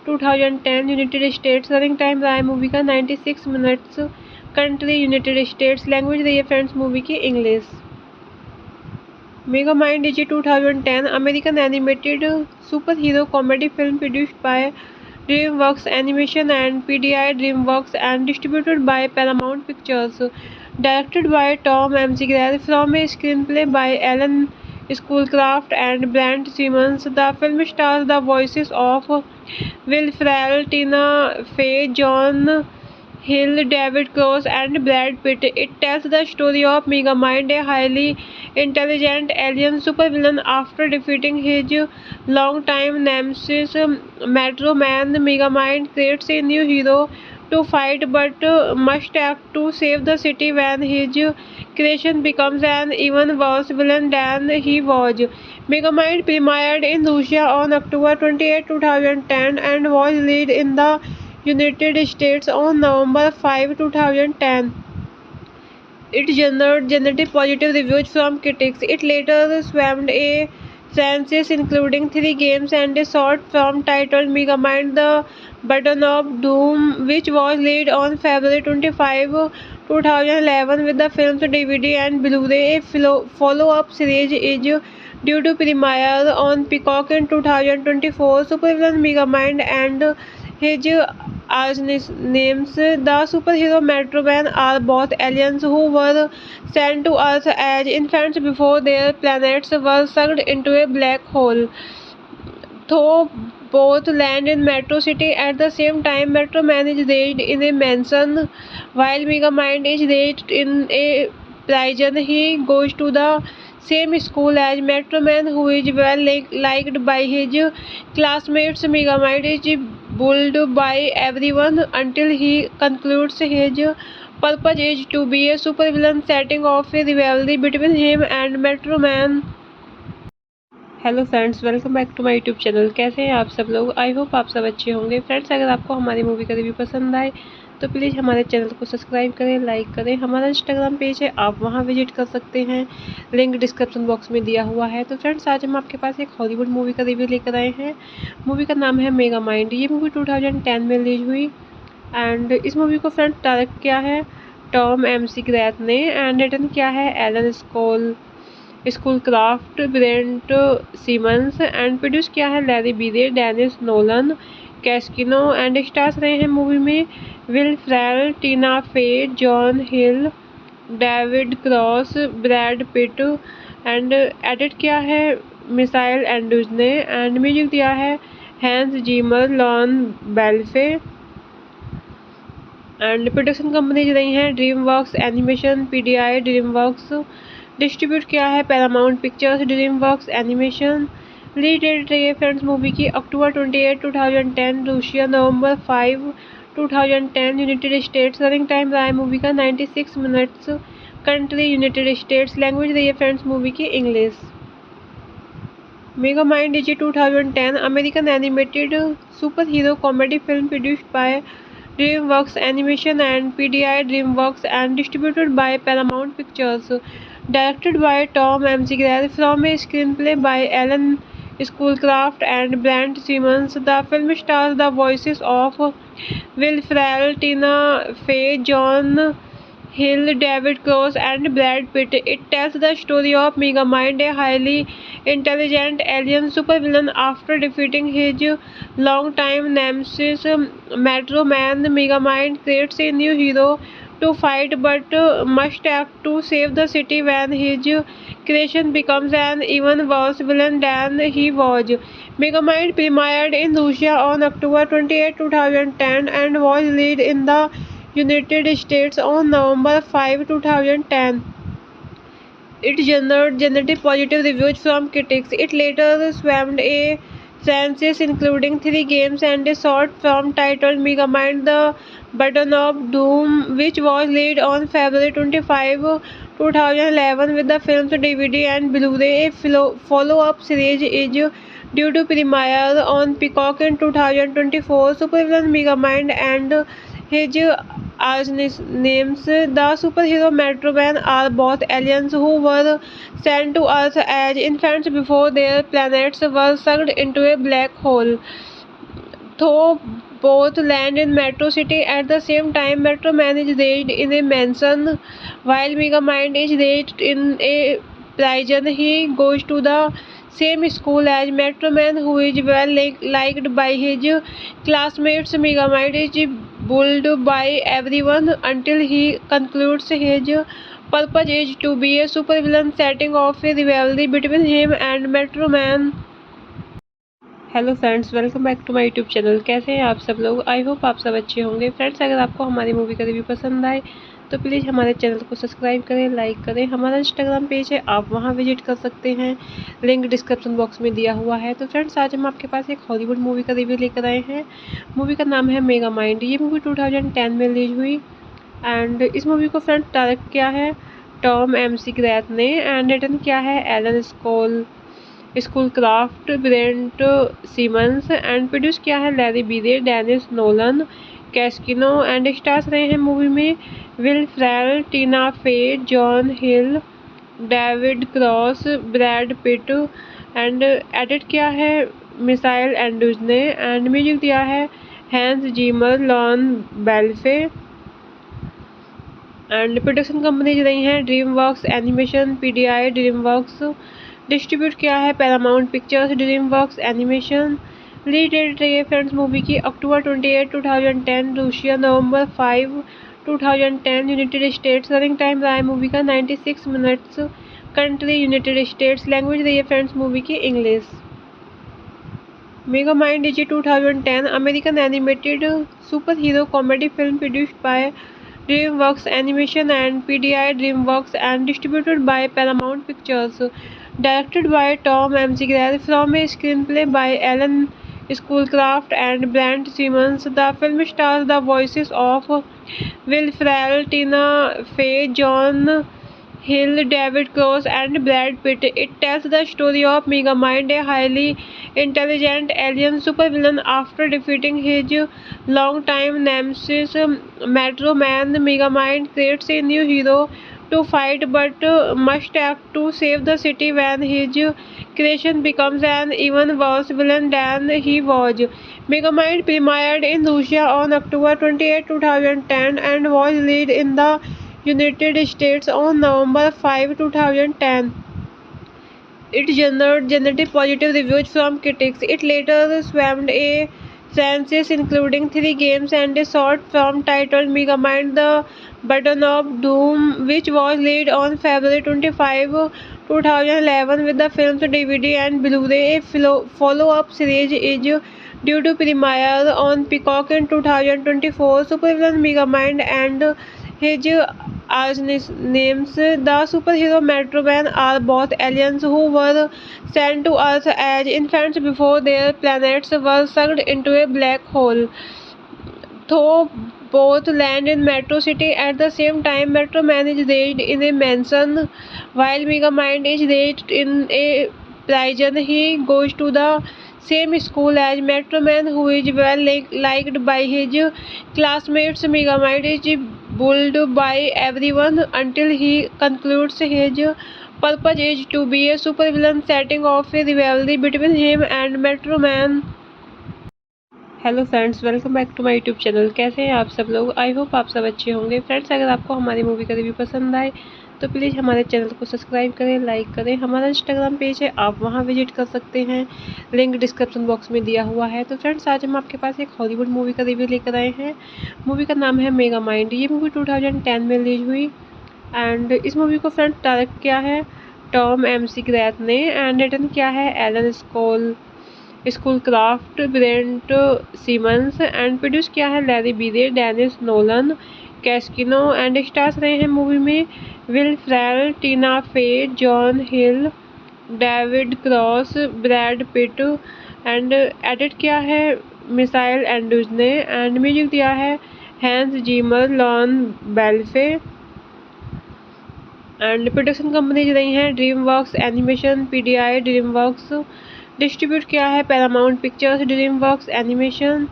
2010, यूनाइटेड स्टेट्स। रनिंग टाइम रहा है मूवी का 96 minutes. Country United States. Language रही है फ्रेंड्स मूवी की English. Mega mind is 2010 American animated super hero comedy film produced by DreamWorks Animation and PDI DreamWorks and distributed by Paramount Pictures. Directed by Tom McGrath from a screenplay by Alan Schoolcraft and Brent Simmons. The film stars the voices of Will Ferrell, Tina Fey, John Hill, David Cross and Brad Pitt. It tells the story of Megamind, a highly intelligent alien supervillain. After defeating his longtime nemesis Metro Man, Megamind creates a new hero to fight but must act to save the city when his creation becomes an even worse villain than he was. Megamind premiered in Russia on October 28, 2010 and was released in the United States on November 5, 2010. It generated positive reviews from critics. It later spawned a franchise including 3 games and a short film titled Megamind: The Button of Doom, which was released on February 25, 2011 with the film's DVD and Blu-ray. A follow-up series is due to premiere on Peacock in 2024. Supervillain Megamind and his arch-nemesis, the superhero Metro Man, are both aliens who were sent to Earth as infants before their planets were sucked into a black hole. Though both land in Metro City at the same time, Metro Man is raised in a mansion while Megamind is raised in a prison. He goes to the same school as Metro Man, who is well liked by his classmates. Megamind is bullied by everyone until he concludes his purpose is to be a supervillain, setting off a rivalry between him and Metro Man. Hello friends, welcome back to my YouTube channel. कैसे हैं आप सब लोग? I hope आप सब अच्छे होंगे। Friends, अगर आपको हमारी मूवी का रिव्यू पसंद आए तो प्लीज़ हमारे चैनल को सब्सक्राइब करें, लाइक करें। हमारा इंस्टाग्राम पेज है, आप वहां विजिट कर सकते हैं, लिंक डिस्क्रिप्शन बॉक्स में दिया हुआ है। तो फ्रेंड्स, आज हम आपके पास एक हॉलीवुड मूवी का रिव्यू लेकर आए हैं। मूवी का नाम है मेगा माइंड। ये मूवी 2010 में रिलीज हुई एंड इस मूवी को फ्रेंड्स डायरेक्ट किया है टॉम एमसी ग्रैथ ने एंड रिटर्न किया है Alan Schoolcraft, Brent Simmons and produce किया है Larry Breay, Denise Nolan, Cascino and stars रहे हैं मूवी में Will Ferrell, Tina Fey, John Hill, David Cross, Brad Pitt and edit किया है मिसाइल एंड्रूज ने एंड म्यूजिक दिया है हैंस जीमर, लॉन बेल्फे एंड प्रोडक्शन कंपनीज रही हैं DreamWorks animation, PDI, DreamWorks. Distribute किया है Paramount pictures, DreamWorks animation. Release date रही है फ्रेंड्स मूवी की अक्टूबर 28, 2010, रूसिया नवंबर 5, 2010, यूनाइटेड स्टेट्स। रनिंग टाइम रहा है मूवी का 96 minutes. Country United States. Language रही है फ्रेंड्स मूवी की English. Mega mind is 2010 American animated super hero comedy film produced by DreamWorks Animation and PDI DreamWorks and distributed by Paramount Pictures. Directed by Tom McGrath from a screenplay by Alan Schoolcraft and Brent Simmons, the film stars the voices of Will Ferrell, Tina Fey, John Hill, David Cross, and Brad Pitt. It tells the story of Megamind, a highly intelligent alien supervillain. After defeating his longtime nemesis, Metro Man, Megamind creates a new hero to fight but must act to save the city when his creation becomes an even worse villain than he was. Megamind premiered in Russia on October 28, 2010 and was released in the United States on November 5, 2010. It generated positive reviews from critics. It later spawned a franchise including 3 games and a short film titled Megamind the Button of Doom, which was released on February 25, 2011 with the film's DVD and Blu-ray. A follow-up series is due to premiere on Peacock in 2024. Supervillain Megamind and his arch-nemesis, the superhero Metro Man, are both aliens who were sent to Earth as infants before their planets were sucked into a black hole. Though both land in Metro City at the same time, Metro Man is raised in a mansion while Megamind is raised in a prison. He goes to the same school as Metro Man, who is well liked by his classmates. Megamind is bullied by everyone until he concludes his purpose is to be a supervillain, setting off a rivalry between him and Metro Man. Hello friends, welcome back to my YouTube channel. कैसे हैं आप सब लोग? I hope आप सब अच्छे होंगे। Friends, अगर आपको हमारी मूवी का रिव्यू पसंद आए तो प्लीज़ हमारे चैनल को सब्सक्राइब करें, लाइक करें। हमारा इंस्टाग्राम पेज है, आप वहां विजिट कर सकते हैं, लिंक डिस्क्रिप्शन बॉक्स में दिया हुआ है। तो फ्रेंड्स, आज हम आपके पास एक हॉलीवुड मूवी का रिव्यू लेकर आए हैं। मूवी का नाम है मेगामाइंड। ये मूवी 2010 में रिलीज हुई एंड इस मूवी को फ्रेंड्स डायरेक्ट किया है टॉम McGrath ने एंड रिटर्न किया है Alan Schoolcraft, Brent Simmons and produce किया है Larry Breay, Denise Nolan, Cascino and stars रहे हैं मूवी में Will Ferrell, Tina Fey, John Hill, David Cross, Brad Pitt and edit किया है मिसाइल एंड्रूज ने एंड म्यूजिक दिया है हैंस जीमर, लॉन बेल्फे एंड प्रोडक्शन कंपनीज रही हैं DreamWorks Animation, PDI DreamWorks। Distribute किया है Paramount Pictures, DreamWorks animation. Release date रही है फ्रेंड्स मूवी की October 28, 2010, Russia November 5, 2010, United States. Running time रहा है मूवी का 96 minutes. Country United States. Language रही है फ्रेंड्स मूवी की English. Megamind is 2010 American animated super hero comedy film produced by DreamWorks Animation and PDI DreamWorks and distributed by Paramount Pictures. Directed by Tom McGrath from a screenplay by Alan Schoolcraft and Brent Simmons, the film stars the voices of Will Ferrell, Tina Fey, John Hill, David Cross, and Brad Pitt. It tells the story of Megamind, a highly intelligent alien supervillain. After defeating his longtime nemesis, Metro Man, Megamind creates a new hero to fight but must act to save the city when his creation becomes an even worse villain than he was. Megamind premiered in Russia on October 28, 2010 and was released in the United States on November 5, 2010. It generated positive reviews from critics. It later spawned a franchise including 3 games and a short film titled Megamind the Button of Doom, which was released on February 25, 2011 with the film's DVD and Blu-ray. A follow-up series is due to premiere on Peacock in 2024. Supervillain Megamind and his arch-nemesis, the superhero Metro Man, are both aliens who were sent to Earth as infants before their planets were sucked into a black hole. Though both land in Metro City at the same time, Metro Man is raised in a mansion while Megamind is raised in a prison. He goes to the same school as Metro Man, who is well liked by his classmates. Megamind is bullied by everyone until he concludes his purpose is to be a supervillain, setting off a rivalry between him and Metro Man. Hello friends, welcome back to my YouTube channel. कैसे हैं आप सब लोग? I hope आप सब अच्छे होंगे। Friends, अगर आपको हमारी मूवी का रिव्यू पसंद आए तो प्लीज़ हमारे चैनल को सब्सक्राइब करें, लाइक करें। हमारा इंस्टाग्राम पेज है, आप वहां विजिट कर सकते हैं, लिंक डिस्क्रिप्शन बॉक्स में दिया हुआ है। तो फ्रेंड्स, आज हम आपके पास एक हॉलीवुड मूवी का रिव्यू लेकर आए हैं। मूवी का नाम है मेगा माइंड। ये मूवी 2010 में रिलीज हुई एंड इस मूवी को फ्रेंड्स डायरेक्ट किया है टॉम एमसी ग्रैथ ने एंड रिटन किया है Alan Schoolcraft, Brent Simmons and produce किया है Larry Breay, Denise Nolan, Cascino and stars रहे हैं मूवी में Will Ferrell, Tina Fey, John Hill, David Cross, Brad Pitt and edit किया है मिसाइल एंड्रूज ने एंड म्यूजिक दिया है हैंस जीमर, लॉन बेल्फे एंड प्रोडक्शन कंपनीज रही हैं DreamWorks animation, PDI, DreamWorks. Distribute किया है Paramount pictures, DreamWorks animation.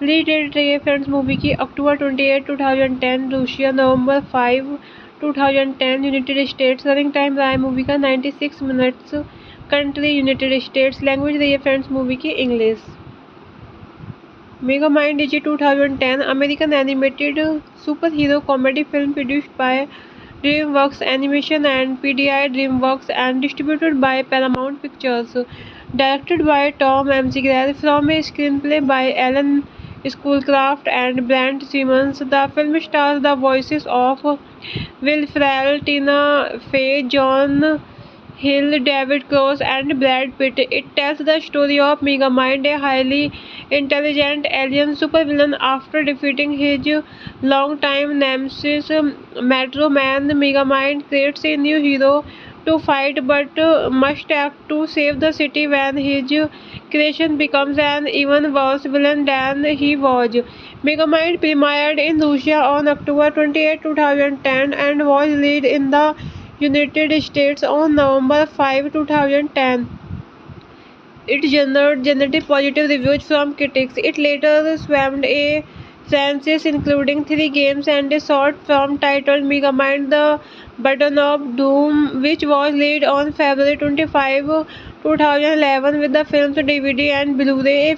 Release date रही है फ्रेंड्स मूवी की अक्टूबर 28, 2010, रूसिया नवंबर 5, 2010, यूनाइटेड स्टेट्स। रनिंग टाइम रहा है मूवी का 96 minutes. Country United States. Language रही है फ्रेंड्स मूवी की English. Mega mind is 2010 American animated super hero comedy film produced by DreamWorks Animation and PDI DreamWorks and distributed by Paramount Pictures. Directed by Tom McGrath from a screenplay by Alan Schoolcraft and Brent Simmons. The film stars the voices of Will Ferrell, Tina Fey, John Hill, David Cross and Brad Pitt. It tells the story of Megamind, a highly intelligent alien supervillain. After defeating his longtime nemesis Metro Man, Megamind creates a new hero to fight but must act to save the city when his creation becomes an even worse villain than he was. Megamind premiered in Russia on October 28, 2010 and was released in the United States on November 5, 2010. It generated positive reviews from critics. It later spawned a franchise including 3 games and a short film titled Megamind: The Button of Doom, which was released on February 25, 2011 with the film's DVD and Blu-ray. A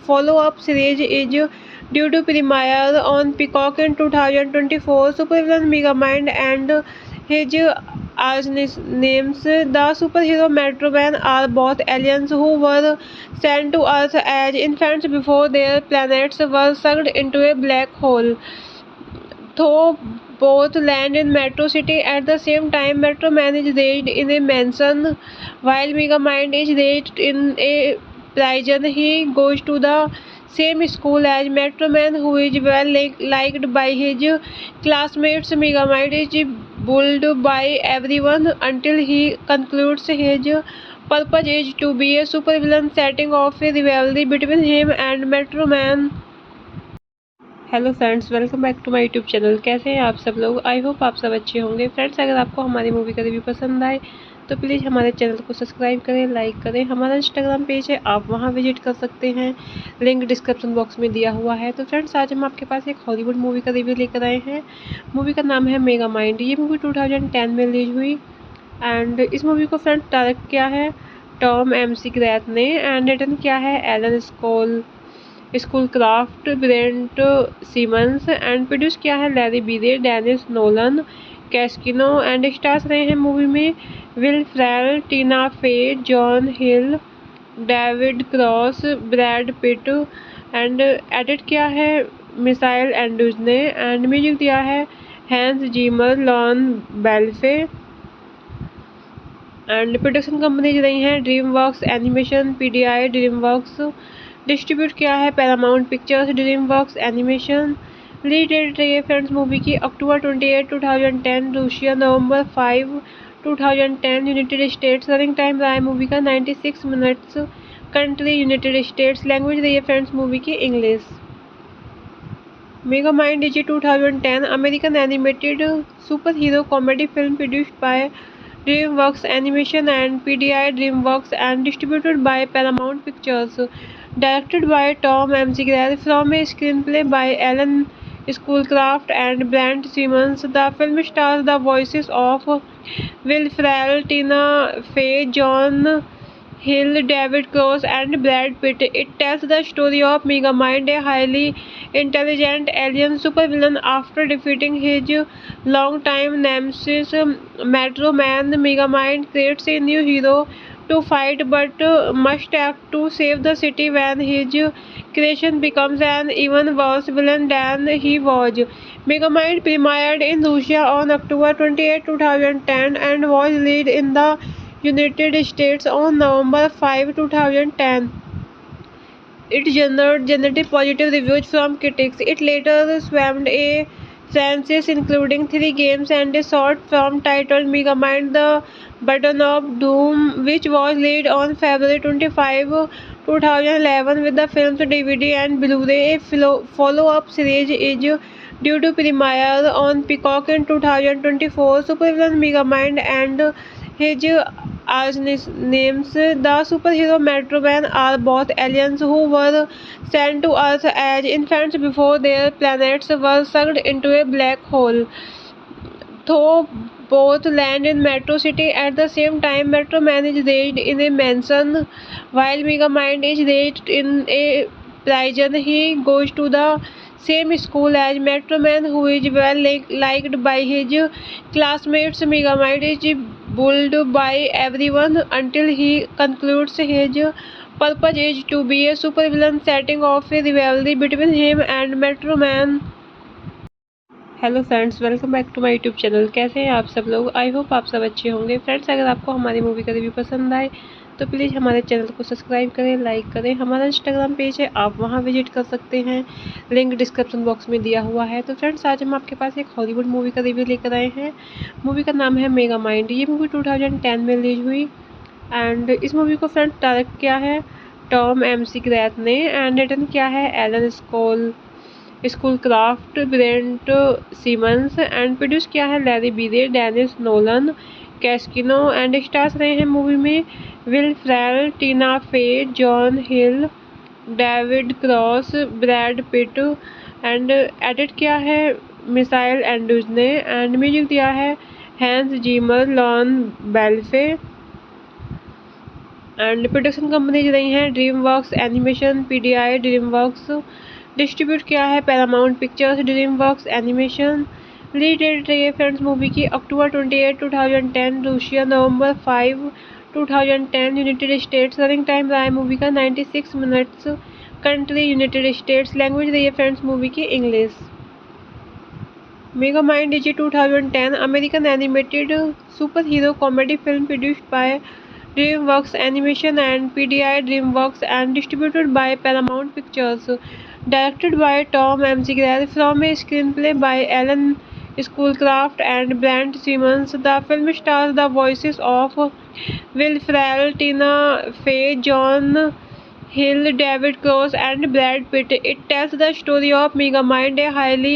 follow-up series is due to premiere on Peacock in 2024. Supervillain Megamind and his archnemesis, the superhero Metro Man, are both aliens who were sent to Earth as infants before their planets were sucked into a black hole. Though both land in Metro City at the same time, Metro Man is raised in a mansion while Megamind is raised in a prison. He goes to the same school as Metro Man, who is well liked by his classmates. Megamind is bullied by everyone until he concludes his purpose is to be a supervillain, setting off a rivalry between him and Metro Man. Hello friends, welcome back to my YouTube channel. कैसे हैं आप सब लोग? I hope आप सब अच्छे होंगे। Friends, अगर आपको हमारी मूवी का रिव्यू पसंद आए तो प्लीज़ हमारे चैनल को सब्सक्राइब करें, लाइक करें। हमारा इंस्टाग्राम पेज है, आप वहां विजिट कर सकते हैं, लिंक डिस्क्रिप्शन बॉक्स में दिया हुआ है। तो फ्रेंड्स, आज हम आपके पास एक हॉलीवुड मूवी का रिव्यू लेकर आए हैं। मूवी का नाम है मेगा माइंड। ये मूवी 2010 में रिलीज हुई एंड इस मूवी को फ्रेंड्स डायरेक्ट किया है टॉम एमसी ग्रैथ ने एंड रिटन किया है Alan Schoolcraft, Brent Simmons and produce किया है Larry Breay, Denise Nolan, Cascino and stars रहे हैं मूवी में Will Ferrell, Tina Fey, John Hill, David Cross, Brad Pitt and edit किया है मिसाइल एंड्रूज ने एंड म्यूजिक दिया है हैंस जीमर, लॉन बेल्फे एंड प्रोडक्शन कंपनीज रही हैं DreamWorks animation, PDI, DreamWorks. Distribute किया है Paramount pictures, DreamWorks animation. Release date रही है फ्रेंड्स मूवी की अक्टूबर 28, 2010, रूसिया नवंबर 5, 2010, यूनाइटेड स्टेट्स। रनिंग टाइम रहा है मूवी का 96 minutes. Country United States. Language रही है फ्रेंड्स मूवी की English. Mega mind is 2010 American animated super hero comedy film produced by DreamWorks Animation and PDI DreamWorks and distributed by Paramount Pictures. Directed by Tom McGrath from a screenplay by Alan Schoolcraft and Brent Simmons, the film stars the voices of Will Ferrell, Tina Fey, John Hill, David Cross, and Brad Pitt. It tells the story of Megamind, a highly intelligent alien supervillain. After defeating his longtime nemesis, Metro Man, Megamind creates a new hero to fight but must act to save the city when his creation becomes an even worse villain than he was. Megamind premiered in Russia on October 28, 2010 and was released in the United States on November 5, 2010. It generated positive reviews from critics. It later spawned a franchise including 3 games and a short film titled Megamind the Button of Doom, which was released on February 25, 2011 with the film's DVD and Blu-ray. A follow-up series is due to premiere on Peacock in 2024. Supervillain Megamind and his arch-nemesis, the superhero Metro Man, are both aliens who were sent to Earth as infants before their planets were sucked into a black hole. Though both land in Metro City at the same time, Metro Man is raised in a mansion while Megamind is raised in a prison. He goes to the same school as Metro Man, who is well liked by his classmates. Megamind is bullied by everyone until he concludes his purpose is to be a supervillain, setting off a rivalry between him and Metro Man. Hello friends, welcome back to my YouTube channel. कैसे हैं आप सब लोग? I hope आप सब अच्छे होंगे। Friends, अगर आपको हमारी मूवी का रिव्यू पसंद आए तो प्लीज़ हमारे चैनल को सब्सक्राइब करें, लाइक करें। हमारा इंस्टाग्राम पेज है, आप वहां विजिट कर सकते हैं, लिंक डिस्क्रिप्शन बॉक्स में दिया हुआ है। तो फ्रेंड्स, आज हम आपके पास एक हॉलीवुड मूवी का रिव्यू लेकर आए हैं। मूवी का नाम है मेगामाइंड। ये मूवी 2010 में रिलीज हुई एंड इस मूवी को फ्रेंड्स डायरेक्ट किया है टॉम McGrath ने एंड रिटन किया है Alan Schoolcraft, Brent Simmons and produce किया है Larry Breay, Denise Nolan, Cascino and stars रहे हैं मूवी में Will Ferrell, Tina Fey, John Hill, David Cross, Brad Pitt and edit किया है मिसाइल एंड्रूज ने एंड म्यूजिक दिया है हैंस जीमर, लॉन बेल्फे एंड प्रोडक्शन कंपनीज रही हैं DreamWorks Animation, PDI DreamWorks। Distribute किया है Paramount Pictures, DreamWorks animation. Release date रही है फ्रेंड्स मूवी की October 28, 2010, Russia November 5, 2010, United States. Running time रहा है मूवी का 96 minutes. Country United States. Language रही है फ्रेंड्स मूवी की English. Megamind is 2010 American animated super hero comedy film produced by DreamWorks Animation and PDI DreamWorks and distributed by Paramount Pictures. Directed by Tom McGrath from a screenplay by Alan Schoolcraft and Brent Simmons, the film stars the voices of Will Ferrell, Tina Fey, John Hill, David Cross, and Brad Pitt. It tells the story of Megamind, a highly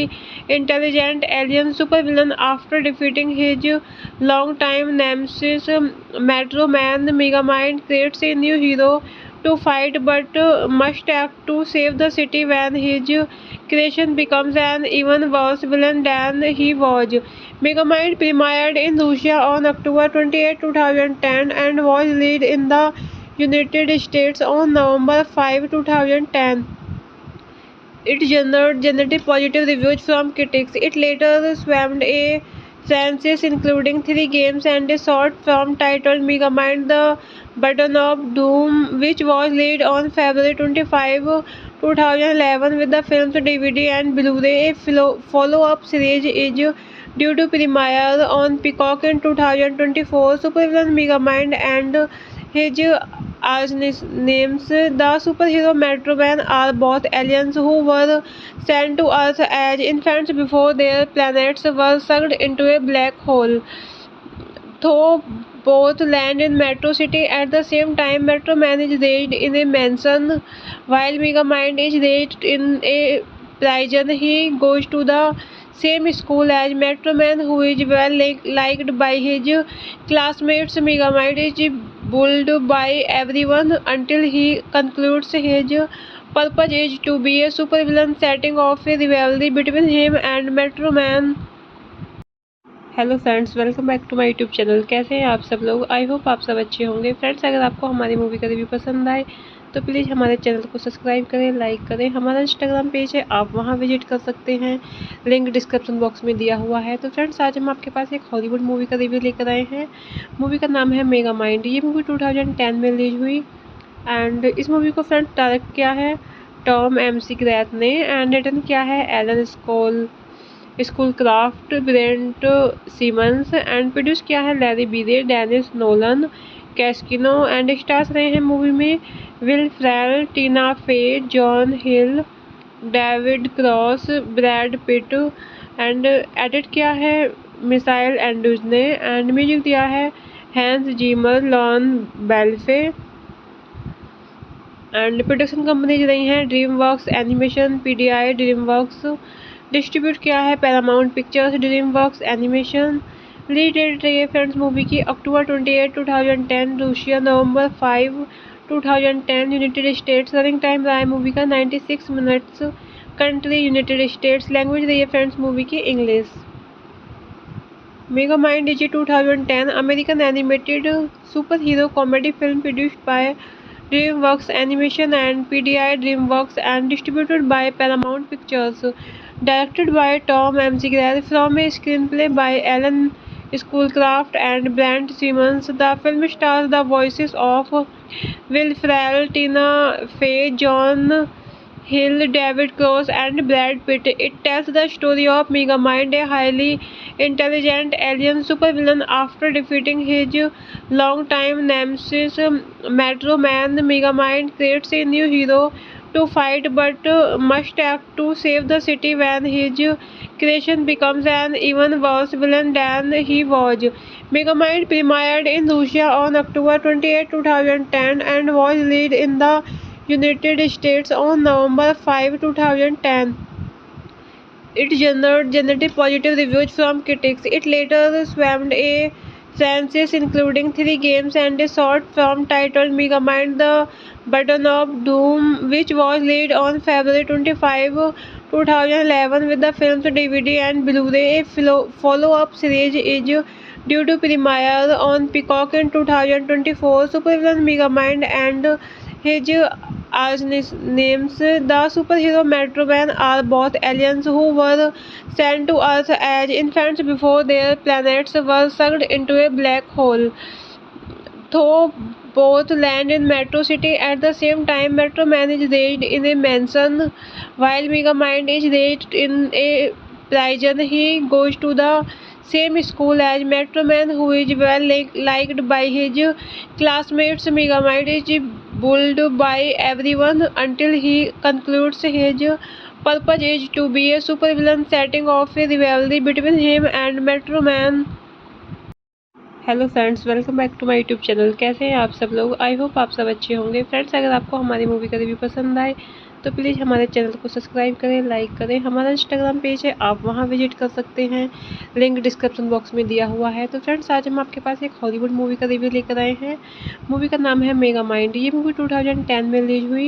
intelligent alien supervillain. After defeating his longtime nemesis, Metro Man, Megamind creates a new hero to fight but must act to save the city when his creation becomes an even worse villain than he was. Megamind premiered in Russia on October 28, 2010 and was released in the United States on November 5, 2010. It generated positive reviews from critics. It later spawned a franchise including 3 games and a short film titled Megamind the Button of Doom, which was released on February 25, 2011 with the film's DVD and Blu-ray. A follow-up series is due to premiere on Peacock in 2024. Supervillain Megamind and his arch-nemesis, the superhero Metro Man, are both aliens who were sent to Earth as infants before their planets were sucked into a black hole. Though both land in Metro City at the same time, Metro Man is raised in a mansion while Megamind is raised in a prison. He goes to the same school as Metro Man, who is well liked by his classmates. Megamind is bullied by everyone until he concludes his purpose is to be a supervillain, setting off a rivalry between him and Metro Man. Hello friends, welcome back to my YouTube channel. कैसे हैं आप सब लोग? I hope आप सब अच्छे होंगे। Friends, अगर आपको हमारी मूवी का रिव्यू पसंद आए तो प्लीज़ हमारे चैनल को सब्सक्राइब करें, लाइक करें। हमारा इंस्टाग्राम पेज है, आप वहां विजिट कर सकते हैं, लिंक डिस्क्रिप्शन बॉक्स में दिया हुआ है। तो फ्रेंड्स, आज हम आपके पास एक हॉलीवुड मूवी का रिव्यू लेकर आए हैं। मूवी का नाम है मेगा माइंड। ये मूवी 2010 में रिलीज हुई एंड इस मूवी को फ्रेंड्स डायरेक्ट किया है टॉम एमसी ग्रैथ ने एंड रिटन किया है Alan Schoolcraft, Brent Simmons and produce किया है Larry Breay, Denise Nolan, Cascino and stars रहे हैं मूवी में Will Ferrell, Tina Fey, John Hill, David Cross, Brad Pitt and edit किया है मिसाइल एंड्रूज ने एंड म्यूजिक दिया है हैंस जीमर, लॉन बेल्फे एंड प्रोडक्शन कंपनीज रही हैं DreamWorks animation, PDI, DreamWorks. Distribute किया है Paramount pictures, DreamWorks animation. Release date रही है फ्रेंड्स मूवी की अक्टूबर 28, 2010, रूसिया नवंबर 5, 2010, यूनाइटेड स्टेट्स। रनिंग टाइम रहा है मूवी का 96 minutes. Country United States. Language रही है फ्रेंड्स मूवी की English. Mega mind is 2010 American animated super hero comedy film produced by DreamWorks Animation and PDI DreamWorks and distributed by Paramount Pictures. Directed by Tom McGrath from a screenplay by Alan Schoolcraft and Brent Simmons. The film stars the voices of Will Ferrell, Tina Fey, John Hill, David Cross and Brad Pitt. It tells the story of Megamind, a highly intelligent alien supervillain. After defeating his longtime nemesis Metro Man, Megamind creates a new hero to fight but must act to save the city when his creation becomes an even worse villain than he was. Megamind premiered in Russia on October 28, 2010 and was released in the United States on November 5, 2010. It generated positive reviews from critics. It later spawned a franchise including 3 games and a short film titled Megamind: The Button of Doom, which was released on February 25, 2011 with the film's DVD and Blu-ray. A follow-up series is due to premiere on Peacock in 2024. Supervillain Megamind and his arch-nemesis, the superhero Metro Man, are both aliens who were sent to Earth as infants before their planets were sucked into a black hole. Though both land in Metro City at the same time, Metro Man is raised in a mansion while Megamind is raised in a prison. He goes to the same school as Metro Man, who is well liked by his classmates. Megamind is bullied by everyone until he concludes his purpose is to be a supervillain, setting off a rivalry between him and Metro Man. Hello friends, welcome back to my YouTube channel. कैसे हैं आप सब लोग? I hope आप सब अच्छे होंगे। Friends, अगर आपको हमारी मूवी का रिव्यू पसंद आए तो प्लीज़ हमारे चैनल को सब्सक्राइब करें, लाइक करें। हमारा इंस्टाग्राम पेज है, आप वहां विजिट कर सकते हैं, लिंक डिस्क्रिप्शन बॉक्स में दिया हुआ है। तो फ्रेंड्स, आज हम आपके पास एक हॉलीवुड मूवी का रिव्यू लेकर आए हैं। मूवी का नाम है मेगा माइंड। ये मूवी 2010 में रिलीज हुई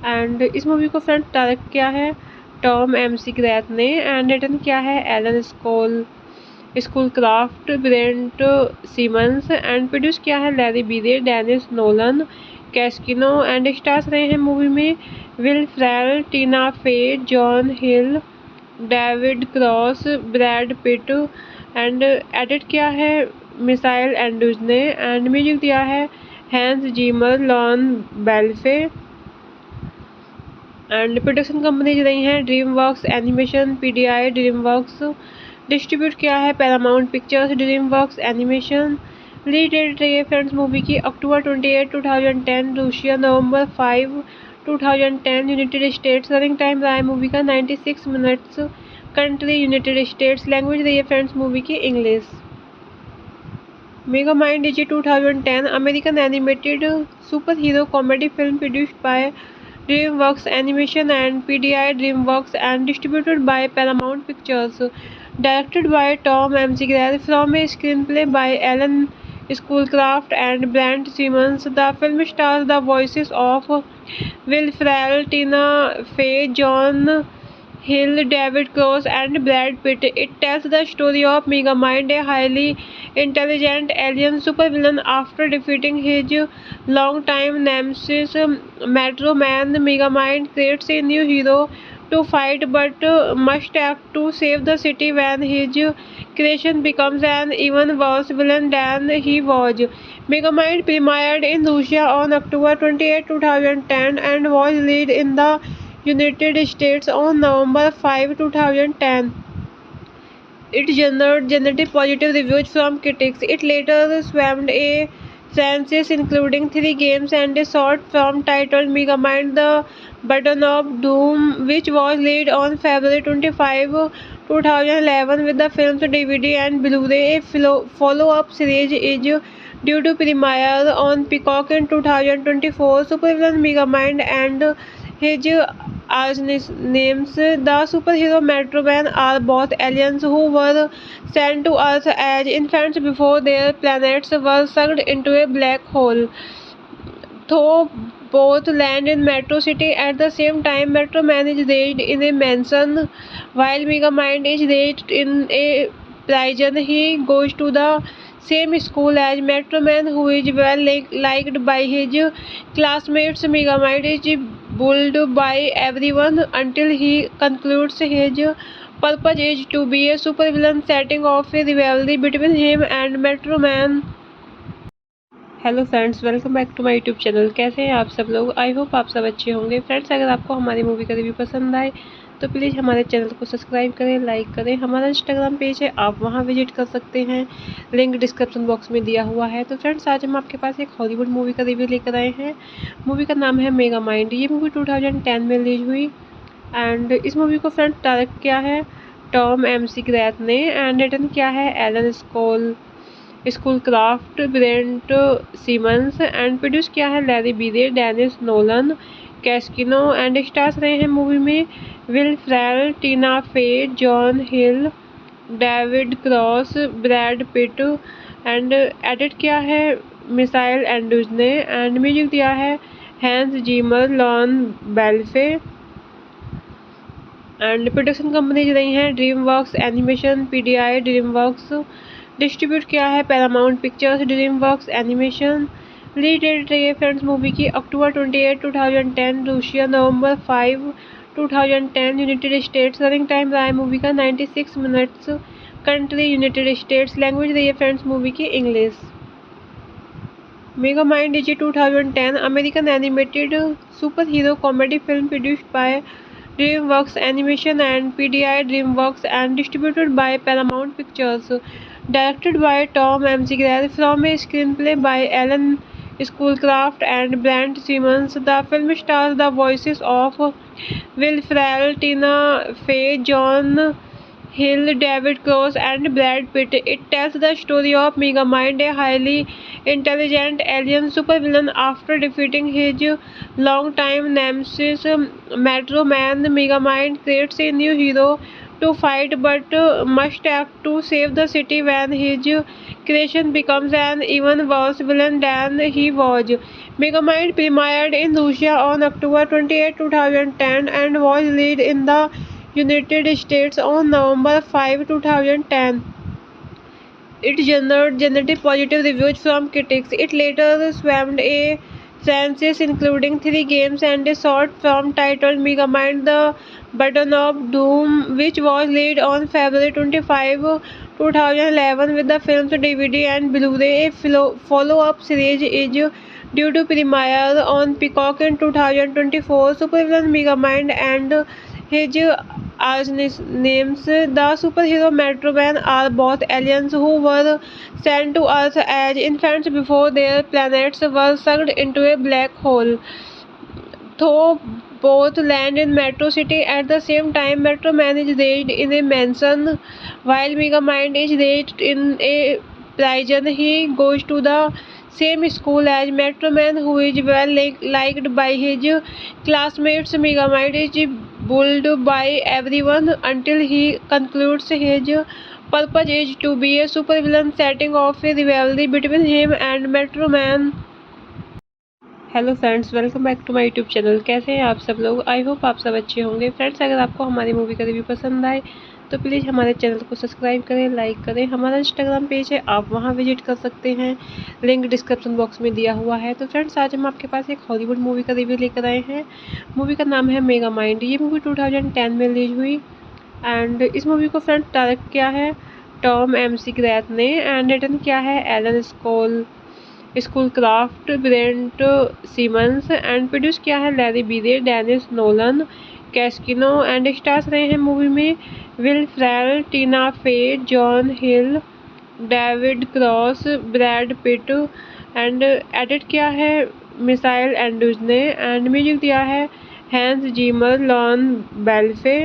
एंड इस मूवी को फ्रेंड्स डायरेक्ट किया है टॉम एमसी ग्रैथ ने एंड रिटन किया है Alan Schoolcraft, Brent Simmons and produce किया है Larry Breay, Denise Nolan, Cascino and stars रहे हैं मूवी में Will Ferrell, Tina Fey, John Hill, David Cross, Brad Pitt and edit किया है मिसाइल एंड्रूज ने एंड म्यूजिक दिया है हैंस जीमर, लॉन बेल्फे एंड प्रोडक्शन कंपनीज रही हैं DreamWorks animation, PDI, DreamWorks. Distribute किया है Paramount pictures, DreamWorks animation. Release date रही है फ्रेंड्स मूवी की अक्टूबर 28, 2010, रूसिया नवंबर 5, 2010, यूनाइटेड स्टेट्स। रनिंग टाइम रहा है मूवी का 96 minutes. Country United States. Language रही है फ्रेंड्स मूवी की English. Mega mind is 2010 American animated super hero comedy film produced by DreamWorks Animation and PDI DreamWorks and distributed by Paramount Pictures. Directed by Tom McGrath from a screenplay by Alan Schoolcraft and Brent Simmons, the film stars the voices of Will Ferrell, Tina Fey, John Hill, David Cross, and Brad Pitt. It tells the story of Megamind, a highly intelligent alien supervillain. After defeating his longtime nemesis, Metro Man, Megamind creates a new hero to fight but must act to save the city when his creation becomes an even worse villain than he was. Megamind premiered in Russia on October 28, 2010 and was released in the United States on November 5, 2010. It generated positive reviews from critics. It later spawned a franchise including 3 games and a short film titled Megamind the Button of Doom, which was released on February 25, 2011 with the film's DVD and Blu-ray. A follow-up series is due to premiere on Peacock in 2024. Supervillain Megamind and his arch-nemesis, the superhero Metro Man, are both aliens who were sent to Earth as infants before their planets were sucked into a black hole. Though both land in Metro City at the same time, Metro Man is raised in a mansion while Megamind is raised in a prison. He goes to the same school as Metro Man, who is well liked by his classmates. Megamind is bullied by everyone until he concludes his purpose is to be a supervillain, setting off a rivalry between him and Metro Man. Hello friends, welcome back to my YouTube channel. कैसे हैं आप सब लोग? I hope आप सब अच्छे होंगे। Friends, अगर आपको हमारी मूवी का रिव्यू पसंद आए तो प्लीज़ हमारे चैनल को सब्सक्राइब करें, लाइक करें। हमारा इंस्टाग्राम पेज है, आप वहां विजिट कर सकते हैं, लिंक डिस्क्रिप्शन बॉक्स में दिया हुआ है। तो फ्रेंड्स, आज हम आपके पास एक हॉलीवुड मूवी का रिव्यू लेकर आए हैं। मूवी का नाम है मेगामाइंड। ये मूवी 2010 में रिलीज हुई एंड इस मूवी को फ्रेंड्स डायरेक्ट किया है टॉम McGrath ने एंड रिटर्न किया है Alan Schoolcraft, Brent Simmons and produce किया है Larry Breay, Denise Nolan, Cascino and stars रहे हैं मूवी में Will Ferrell, Tina Fey, John Hill, David Cross, Brad Pitt and edit किया है मिसाइल एंड्रूज ने एंड म्यूजिक दिया है हैंस जीमर, लॉन बेल्फे एंड प्रोडक्शन कंपनीज रही हैं DreamWorks Animation, PDI DreamWorks। Distribute किया है Paramount Pictures, DreamWorks animation. Release date रही है फ्रेंड्स मूवी की October 28, 2010, Russia November 5, 2010, United States. Running time रहा है मूवी का 96 minutes. Country United States. Language रही है फ्रेंड्स मूवी की English. Megamind is 2010 American animated super hero comedy film produced by DreamWorks Animation and PDI DreamWorks and distributed by Paramount Pictures. Directed by Tom McGrath from a screenplay by Alan Schoolcraft and Brent Simmons, the film stars the voices of Will Ferrell, Tina Fey, John Hill, David Cross, and Brad Pitt. It tells the story of Megamind, a highly intelligent alien supervillain. After defeating his longtime nemesis, Metro Man, Megamind creates a new hero to fight but must act to save the city when his creation becomes an even worse villain than he was. Megamind premiered in Russia on October 28, 2010 and was released in the United States on November 5, 2010. It generated positive reviews from critics. It later spawned a franchise including 3 games and a short film titled Megamind the Button of Doom, which was released on February 25, 2011 with the film's DVD and Blu-ray. A follow-up series is due to premiere on Peacock in 2024. Supervillain Megamind and his arch-nemesis, the superhero Metro Man, are both aliens who were sent to Earth as infants before their planets were sucked into a black hole. Though both land in Metro City at the same time, Metro Man is raised in a mansion while Megamind is raised in a prison. He goes to the same school as Metro Man, who is well liked by his classmates. Megamind is bullied by everyone until he concludes his purpose is to be a supervillain, setting off a rivalry between him and Metro Man. Hello friends, welcome back to my YouTube channel. कैसे हैं आप सब लोग? I hope आप सब अच्छे होंगे। Friends, अगर आपको हमारी मूवी का रिव्यू पसंद आए तो प्लीज़ हमारे चैनल को सब्सक्राइब करें, लाइक करें। हमारा इंस्टाग्राम पेज है, आप वहां विजिट कर सकते हैं, लिंक डिस्क्रिप्शन बॉक्स में दिया हुआ है। तो फ्रेंड्स, आज हम आपके पास एक हॉलीवुड मूवी का रिव्यू लेकर आए हैं। मूवी का नाम है मेगा माइंड। ये मूवी 2010 में रिलीज हुई एंड इस मूवी को फ्रेंड्स डायरेक्ट किया है टॉम एमसी ग्रैथ ने एंड रिटर्न किया है Alan Schoolcraft, Brent Simmons and produce किया है Larry Breay, Denise Nolan, Cascino and stars रहे हैं मूवी में Will Ferrell, Tina Fey, John Hill, David Cross, Brad Pitt and edit किया है मिसाइल एंड्रूज ने एंड म्यूजिक दिया है हैंस जीमर, लॉन बेल्फे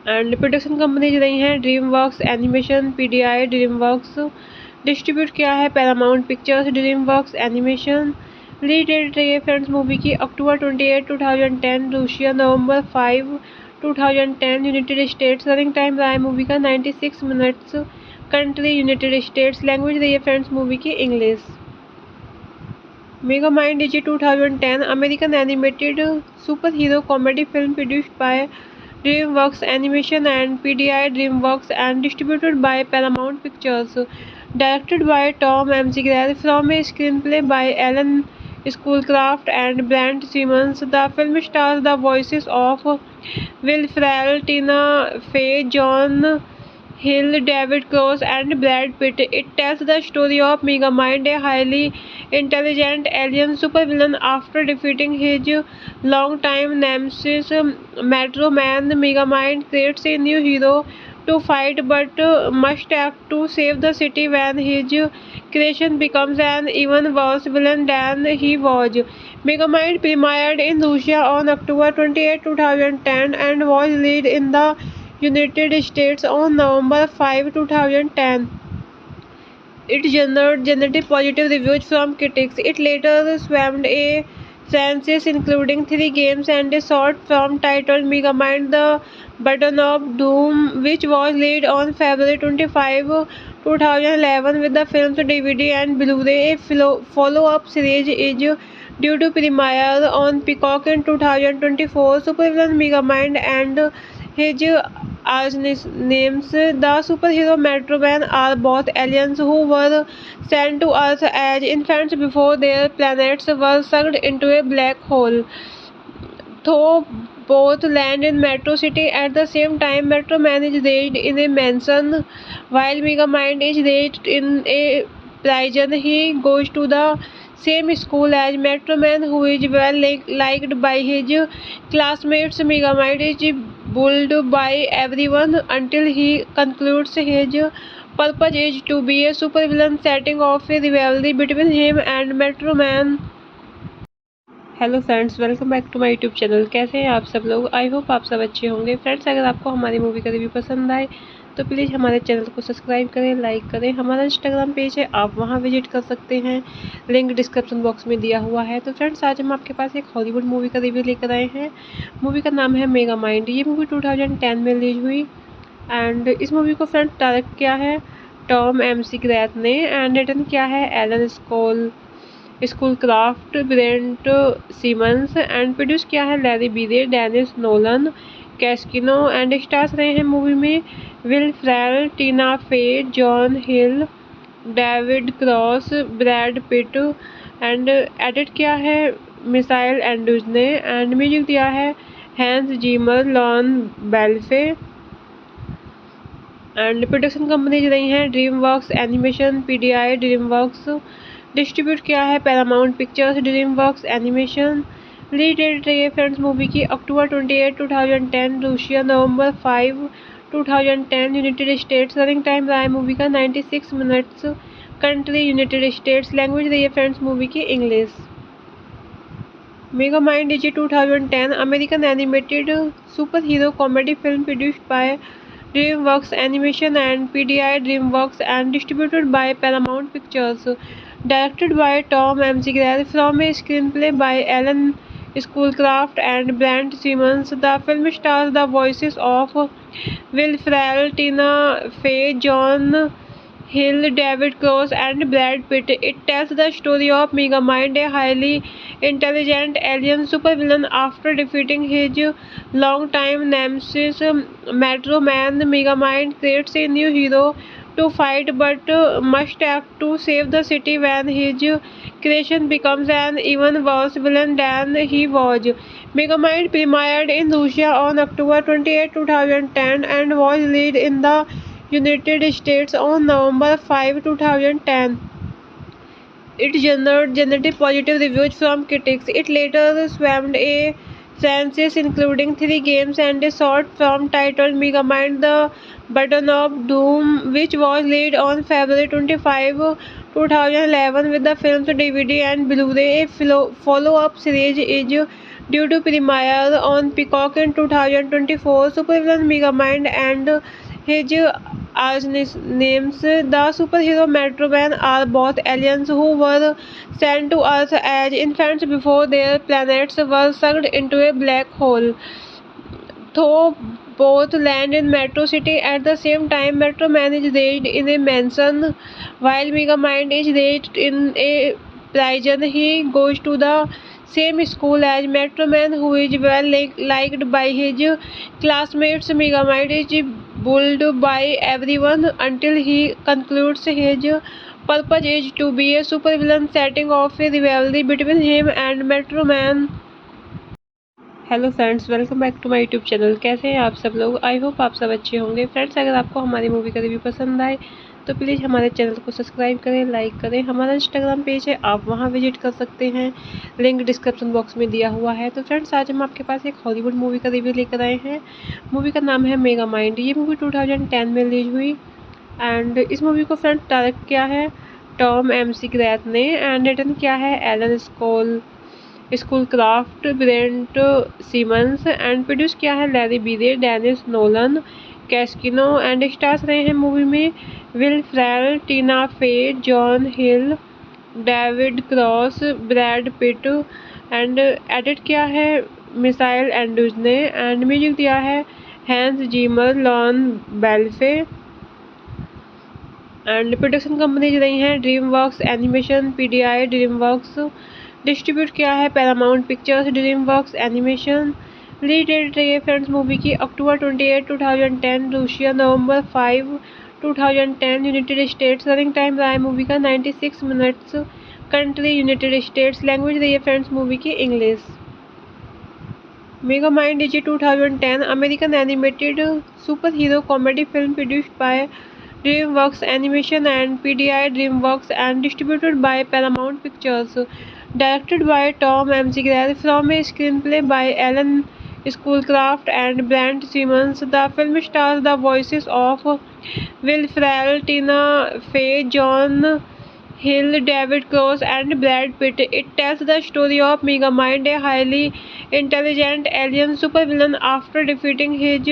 एंड प्रोडक्शन कंपनीज रही हैं DreamWorks animation, PDI, DreamWorks. Distribute किया है Paramount pictures, DreamWorks animation. Release date रही है फ्रेंड्स मूवी की अक्टूबर 28, 2010, रूसिया नवंबर 5, 2010, यूनाइटेड स्टेट्स। रनिंग टाइम रहा है मूवी का 96 minutes. Country United States. Language रही है फ्रेंड्स मूवी की English. Mega mind is 2010 American animated super hero comedy film produced by DreamWorks Animation and PDI DreamWorks and distributed by Paramount Pictures. Directed by Tom McGrath from a screenplay by Alan Schoolcraft and Brent Simmons. The film stars the voices of Will Ferrell, Tina Fey, John Hill, David Cross and Brad Pitt. It tells the story of Megamind, a highly intelligent alien supervillain. After defeating his longtime nemesis Metro Man, Megamind creates a new hero to fight but must act to save the city when his creation becomes an even worse villain than he was. Megamind premiered in Russia on October 28, 2010 and was released in the United States on November 5, 2010. It generated positive reviews from critics. It later spawned a franchise including 3 games and a short film titled Megamind: The Button of Doom, which was released on February 25, 2011 with the film's DVD and Blu-ray. A follow-up series is due to premiere on Peacock in 2024. Supervillain Megamind and his arch-nemesis, the superhero Metro Man, are both aliens who were sent to Earth as infants before their planets were sucked into a black hole. Though both land in Metro City at the same time, Metro Man is raised in a mansion while Megamind is raised in a prison. He goes to the same school as Metro Man, who is well liked by his classmates. Megamind is bullied by everyone until he concludes his purpose is to be a supervillain, setting off a rivalry between him and Metro Man. Hello friends, welcome back to my YouTube channel. कैसे हैं आप सब लोग? I hope आप सब अच्छे होंगे। Friends, अगर आपको हमारी मूवी का रिव्यू पसंद आए तो प्लीज़ हमारे चैनल को सब्सक्राइब करें, लाइक करें। हमारा इंस्टाग्राम पेज है, आप वहां विजिट कर सकते हैं, लिंक डिस्क्रिप्शन बॉक्स में दिया हुआ है। तो फ्रेंड्स, आज हम आपके पास एक हॉलीवुड मूवी का रिव्यू लेकर आए हैं। मूवी का नाम है मेगा माइंड। ये मूवी 2010 में रिलीज हुई एंड इस मूवी को फ्रेंड्स डायरेक्ट किया है टॉम एमसी ग्रैथ ने एंड रिटर्न किया है Alan Schoolcraft, Brent Simmons and produce किया है Larry Breay, Denise Nolan, Cascino and stars रहे हैं मूवी में Will Ferrell, Tina Fey, John Hill, David Cross, Brad Pitt and edit किया है मिसाइल एंड्रूज ने एंड म्यूजिक दिया है हैंस जीमर, लॉन बेल्फे एंड प्रोडक्शन कंपनीज रही हैं DreamWorks animation, PDI, DreamWorks. Distribute किया है Paramount pictures, DreamWorks animation. Release date रही है फ्रेंड्स मूवी की अक्टूबर 28, 2010, रूसिया नवंबर 5, 2010, यूनाइटेड स्टेट्स। रनिंग टाइम रहा है मूवी का 96 minutes. Country United States. Language रही है फ्रेंड्स मूवी की English. Mega mind is 2010 American animated super hero comedy film produced by DreamWorks Animation and PDI DreamWorks and distributed by Paramount Pictures. Directed by Tom McGrath from a screenplay by Alan Schoolcraft and Brent Simmons, the film stars the voices of Will Ferrell, Tina Fey, John Hill, David Cross, and Brad Pitt. It tells the story of Megamind, a highly intelligent alien supervillain. After defeating his longtime nemesis, Metro Man, Megamind creates a new hero to fight but must act to save the city when his creation becomes an even worse villain than he was. Megamind premiered in Russia on October 28, 2010 and was released in the United States on November 5, 2010. It generated positive reviews from critics. It later spawned a franchise including 3 games and a short film titled Megamind the Button of Doom, which was released on February 25, 2011 with the film's DVD and Blu-ray. A follow-up series is due to premiere on Peacock in 2024. Supervillain Megamind and his arch-nemesis, the superhero Metro Man, are both aliens who were sent to Earth as infants before their planets were sucked into a black hole. Though both land in Metro City at the same time, Metro Man is raised in a mansion while Megamind is raised in a prison. He goes to the same school as Metro Man, who is well liked by his classmates. Megamind is bullied by everyone until he concludes his purpose is to be a supervillain, setting off a rivalry between him and Metro Man. Hello friends, welcome back to my YouTube channel. कैसे हैं आप सब लोग? I hope आप सब अच्छे होंगे। Friends, अगर आपको हमारी मूवी का रिव्यू पसंद आए तो प्लीज़ हमारे चैनल को सब्सक्राइब करें, लाइक करें। हमारा इंस्टाग्राम पेज है, आप वहां विजिट कर सकते हैं, लिंक डिस्क्रिप्शन बॉक्स में दिया हुआ है। तो फ्रेंड्स, आज हम आपके पास एक हॉलीवुड मूवी का रिव्यू लेकर आए हैं। मूवी का नाम है मेगामाइंड। ये मूवी 2010 में रिलीज हुई एंड इस मूवी को फ्रेंड्स डायरेक्ट किया है टॉम McGrath ने एंड रिटन किया है Alan Schoolcraft, Brent Simmons and produce किया है Larry Breay, Denise Nolan, Cascino and stars रहे हैं मूवी में Will Ferrell, Tina Fey, John Hill, David Cross, Brad Pitt and edit किया है मिसाइल एंड्रूज ने एंड म्यूजिक दिया है हैंस जीमर, लॉन बेल्फे एंड प्रोडक्शन कंपनीज रही हैं DreamWorks Animation, PDI DreamWorks। Distribute किया है Paramount Pictures, DreamWorks animation. Release date रही है फ्रेंड्स मूवी की October 28, 2010, Russia November 5, 2010, United States. Running time रहा है मूवी का 96 minutes. Country United States. Language रही है फ्रेंड्स मूवी की English. Megamind is 2010 American animated super hero comedy film produced by DreamWorks Animation and PDI DreamWorks and distributed by Paramount Pictures. Directed by Tom McGrath from a screenplay by Alan Schoolcraft and Brent Simmons, the film stars the voices of Will Ferrell, Tina Fey, John Hill, David Cross, and Brad Pitt. It tells the story of Megamind, a highly intelligent alien supervillain. After defeating his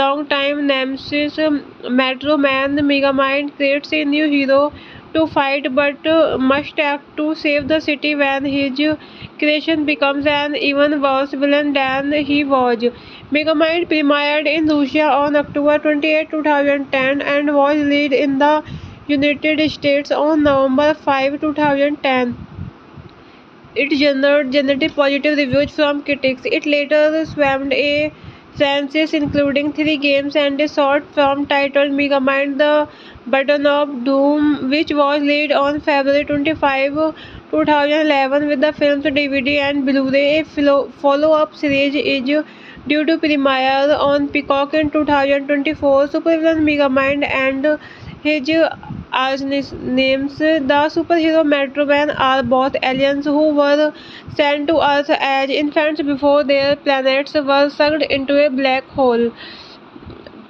longtime nemesis, Metro Man, Megamind creates a new hero to fight but must act to save the city when his creation becomes an even worse villain than he was. Megamind premiered in Russia on October 28, 2010 and was released in the United States on November 5, 2010. It generated positive reviews from critics. It later spawned a franchise including 3 games and a short film titled Megamind the Button of Doom, which was released on February 25, 2011 with the film's DVD and Blu-ray. A follow-up series is due to premiere on Peacock in 2024. Supervillain Megamind and his arch-nemesis, the superhero Metro Man, are both aliens who were sent to Earth as infants before their planets were sucked into a black hole.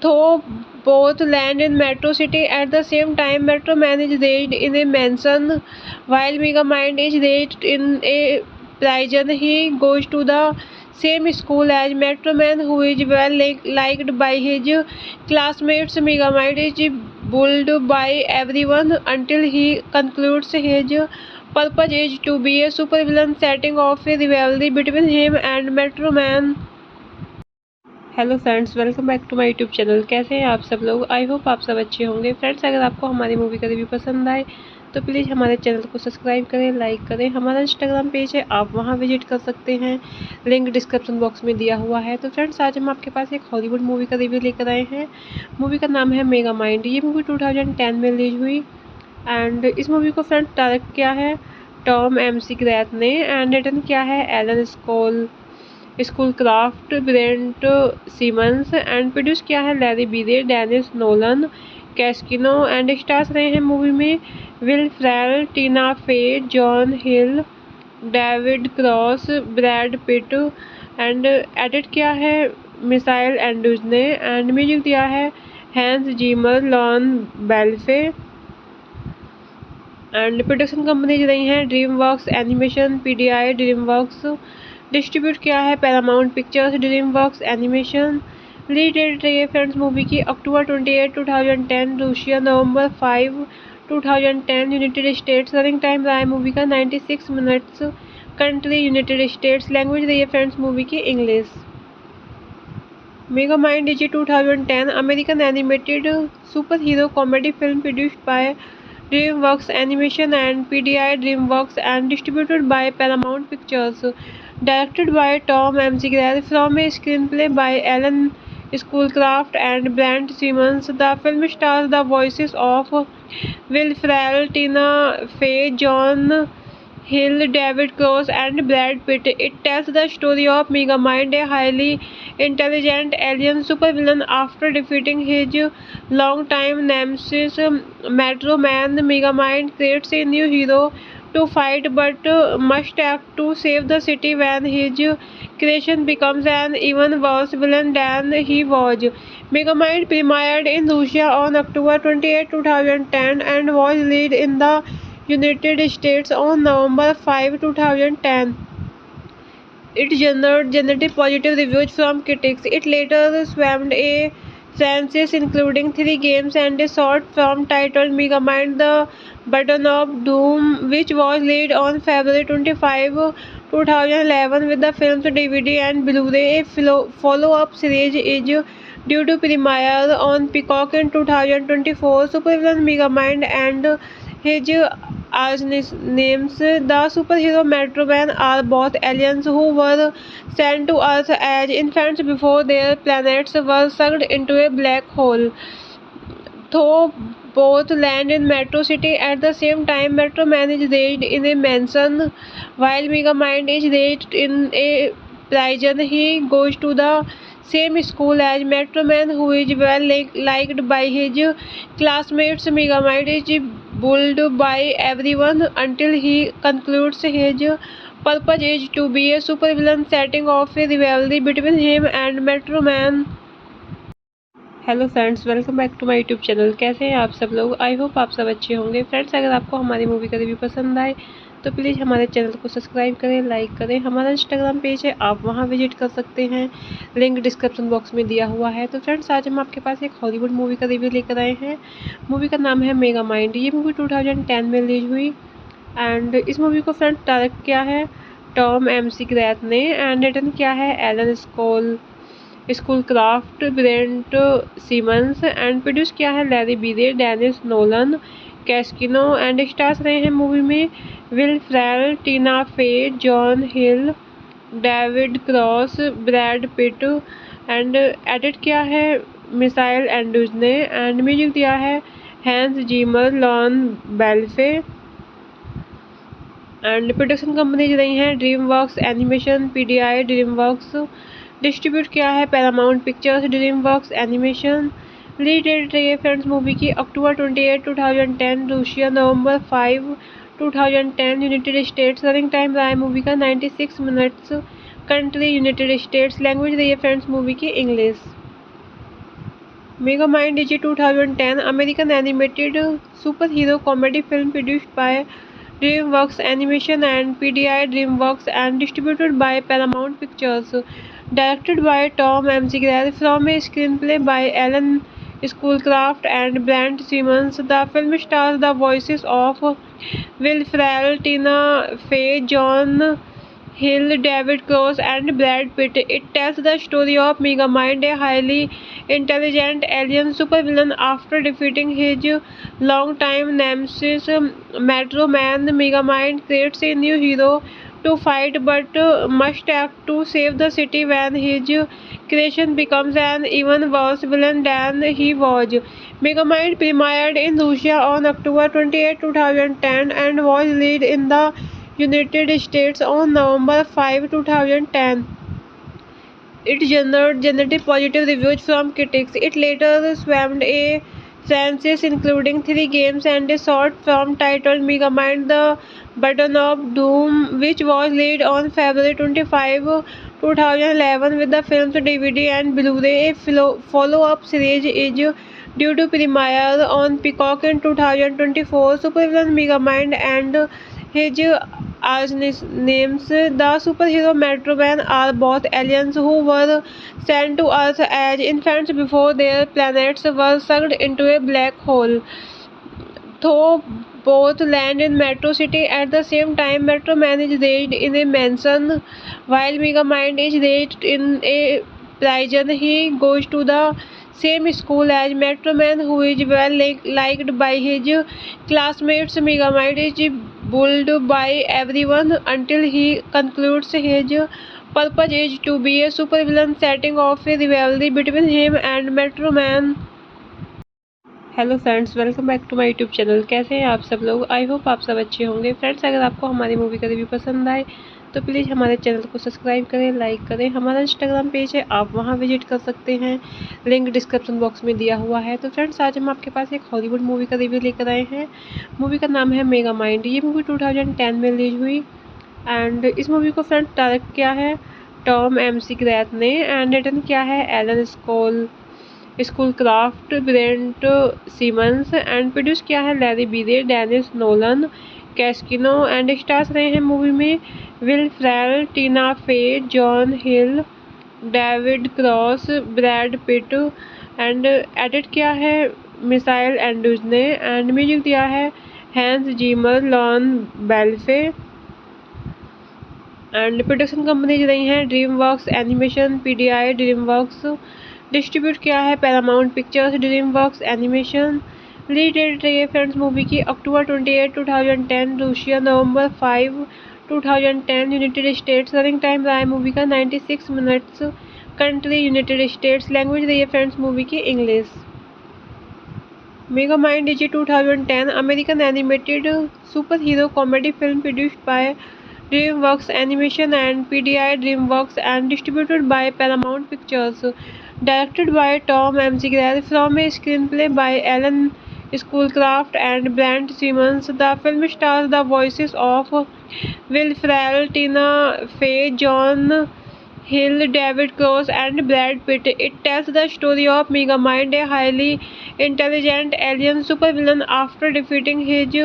Though both land in Metro City at the same time, Metro Man is raised in a mansion while Megamind is raised in a prison. He goes to the same school as Metro Man, who is well liked by his classmates. Megamind is bullied by everyone until he concludes his purpose is to be a supervillain, setting off a rivalry between him and Metro Man. Hello friends, welcome back to my YouTube channel. कैसे हैं आप सब लोग? I hope आप सब अच्छे होंगे। Friends, अगर आपको हमारी मूवी का रिव्यू पसंद आए तो प्लीज़ हमारे चैनल को सब्सक्राइब करें, लाइक करें। हमारा इंस्टाग्राम पेज है, आप वहां विजिट कर सकते हैं, लिंक डिस्क्रिप्शन बॉक्स में दिया हुआ है। तो फ्रेंड्स, आज हम आपके पास एक हॉलीवुड मूवी का रिव्यू लेकर आए हैं। मूवी का नाम है मेगा माइंड। ये मूवी 2010 में रिलीज हुई एंड इस मूवी को फ्रेंड्स डायरेक्ट किया है टॉम एमसी ग्रैथ ने एंड रिटर्न किया है Alan Schoolcraft, Brent Simmons and produce किया है Larry Breay, Denise Nolan, Cascino and stars रहे हैं मूवी में Will Ferrell, Tina Fey, John Hill, David Cross, Brad Pitt and edit किया है मिसाइल एंड्रूज ने एंड म्यूजिक दिया है हैंस जीमर, लॉन बेल्फे एंड प्रोडक्शन कंपनीज रही हैं DreamWorks animation, PDI, DreamWorks. Distribute किया है Paramount pictures, DreamWorks animation. Release date रही है फ्रेंड्स मूवी की अक्टूबर 28, 2010, रूसिया नवंबर 5, 2010, यूनाइटेड स्टेट्स। रनिंग टाइम रहा है मूवी का 96 minutes. Country United States. Language रही है फ्रेंड्स मूवी की English. Mega mind is 2010 American animated super hero comedy film produced by DreamWorks Animation and PDI DreamWorks and distributed by Paramount Pictures. Directed by Tom McGrath from a screenplay by Alan Schoolcraft and Brent Simmons. The film stars the voices of Will Ferrell, Tina Fey, John Hill, David Cross and Brad Pitt. It tells the story of Megamind, a highly intelligent alien supervillain. After defeating his longtime nemesis Metro Man, Megamind creates a new hero to fight but must act to save the city when his creation becomes an even worse villain than he was. Megamind premiered in Russia on October 28, 2010 and was released in the United States on November 5, 2010. It generated positive reviews from critics. It later spawned a franchise including 3 games and a short film titled Megamind: The Button of Doom, which was released on February 25, 2011 with the film's DVD and Blu-ray. A follow-up series is due to premiere on Peacock in 2024. Supervillain Megamind and his arch-nemesis, the superhero Metro Man, are both aliens who were sent to Earth as infants before their planets were sucked into a black hole. Though both land in Metro City at the same time, Metro Man is raised in a mansion while Megamind is raised in a prison. He goes to the same school as Metro Man, who is well liked by his classmates. Megamind is bullied by everyone until he concludes his purpose is to be a supervillain, setting off a rivalry between him and Metro Man. Hello friends, welcome back to my YouTube channel. कैसे हैं आप सब लोग? I hope आप सब अच्छे होंगे। Friends, अगर आपको हमारी मूवी का रिव्यू पसंद आए तो प्लीज़ हमारे चैनल को सब्सक्राइब करें, लाइक करें। हमारा इंस्टाग्राम पेज है, आप वहां विजिट कर सकते हैं, लिंक डिस्क्रिप्शन बॉक्स में दिया हुआ है। तो फ्रेंड्स, आज हम आपके पास एक हॉलीवुड मूवी का रिव्यू लेकर आए हैं। मूवी का नाम है मेगा माइंड। ये मूवी 2010 में रिलीज हुई एंड इस मूवी को फ्रेंड्स डायरेक्ट किया है टॉम एमसी ग्रैथ ने एंड रिटर्न किया है Alan Schoolcraft, Brent Simmons and produce किया है Larry Breay, Denise Nolan, Cascino and stars रहे हैं मूवी में Will Ferrell, Tina Fey, John Hill, David Cross, Brad Pitt and edit किया है मिसाइल एंड्रूज ने एंड म्यूजिक दिया है हैंस जीमर, लॉन बेल्फे एंड प्रोडक्शन कंपनीज रही हैं DreamWorks animation, PDI, DreamWorks. Distribute किया है Paramount pictures, DreamWorks animation. Release date रही है फ्रेंड्स मूवी की अक्टूबर 28, 2010, रूसिया नवंबर 5, 2010, यूनाइटेड स्टेट्स। रनिंग टाइम रहा है मूवी का 96 minutes. Country United States. Language रही है फ्रेंड्स मूवी की English. Mega mind is 2010 American animated super hero comedy film produced by DreamWorks Animation and PDI DreamWorks and distributed by Paramount Pictures. Directed by Tom McGrath from a screenplay by Alan Schoolcraft and Brent Simmons, the film stars the voices of Will Ferrell, Tina Fey, John Hill, David Cross, and Brad Pitt. It tells the story of Megamind, a highly intelligent alien supervillain. After defeating his longtime nemesis, Metro Man, Megamind creates a new hero to fight but must act to save the city when his creation becomes an even worse villain than he was. Megamind premiered in Russia on October 28, 2010 and was released in the United States on November 5, 2010. It generated positive reviews from critics. It later spawned a franchise including 3 games and a short film titled Megamind the Button of Doom, which was released on February 25, 2011 with the film's DVD and Blu-ray. A follow-up series is due to premiere on Peacock in 2024. Supervillain Megamind and his arch-nemesis, the superhero Metro Man, are both aliens who were sent to Earth as infants before their planets were sucked into a black hole. Though both land in Metro City at the same time, Metro Man is raised in a mansion while Megamind is raised in a prison. He goes to the same school as Metro Man, who is well liked by his classmates. Megamind is bullied by everyone until he concludes his purpose is to be a supervillain, setting off a rivalry between him and Metro Man. Hello friends, welcome back to my YouTube channel. कैसे हैं आप सब लोग? I hope आप सब अच्छे होंगे। Friends, अगर आपको हमारी मूवी का रिव्यू पसंद आए तो प्लीज़ हमारे चैनल को सब्सक्राइब करें, लाइक करें। हमारा इंस्टाग्राम पेज है, आप वहां विजिट कर सकते हैं, लिंक डिस्क्रिप्शन बॉक्स में दिया हुआ है। तो फ्रेंड्स, आज हम आपके पास एक हॉलीवुड मूवी का रिव्यू लेकर आए हैं। मूवी का नाम है मेगामाइंड। ये मूवी 2010 में रिलीज हुई एंड इस मूवी को फ्रेंड्स डायरेक्ट किया है टॉम McGrath ने एंड रिटन किया है Alan Schoolcraft, Brent Simmons and produce किया है Larry Breay, Denise Nolan, Cascino and stars रहे हैं मूवी में Will Ferrell, Tina Fey, John Hill, David Cross, Brad Pitt and edit किया है मिसाइल एंड्रूज ने एंड म्यूजिक दिया है हैंस जीमर, लॉन बेल्फे एंड प्रोडक्शन कंपनीज रही हैं DreamWorks Animation, PDI DreamWorks। Distribute किया है Paramount Pictures, DreamWorks animation. Release date रही है फ्रेंड्स मूवी की October 28, 2010, Russia November 5, 2010, United States. Running time रहा है मूवी का 96 minutes. Country United States. Language रही है फ्रेंड्स मूवी की English. Megamind is 2010 American animated super hero comedy film produced by DreamWorks Animation and PDI DreamWorks and distributed by Paramount Pictures. Directed by Tom McGrath from a screenplay by Alan Schoolcraft and Brent Simmons, the film stars the voices of Will Ferrell, Tina Fey, John Hill, David Cross, and Brad Pitt. It tells the story of Megamind, a highly intelligent alien supervillain. After defeating his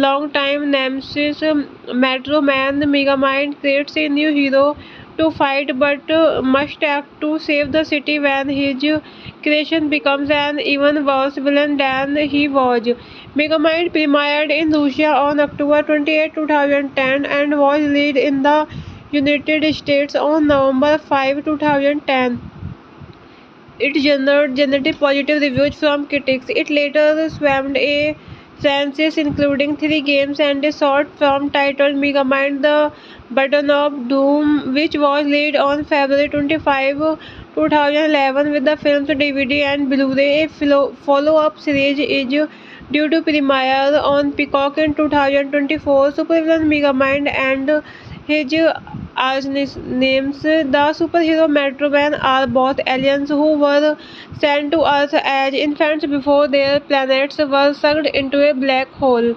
longtime nemesis, Metro Man, Megamind creates a new hero to fight but must act to save the city when his creation becomes an even worse villain than he was. Megamind premiered in Russia on October 28, 2010 and was released in the United States on November 5, 2010. It generated positive reviews from critics. It later spawned a franchise including 3 games and a short film titled Megamind the Button of Doom, which was released on February 25, 2011 with the film's DVD and Blu-ray. A follow-up series is due to premiere on Peacock in 2024. Supervillain Megamind and his arch-nemesis, the superhero Metro Man, are both aliens who were sent to Earth as infants before their planets were sucked into a black hole.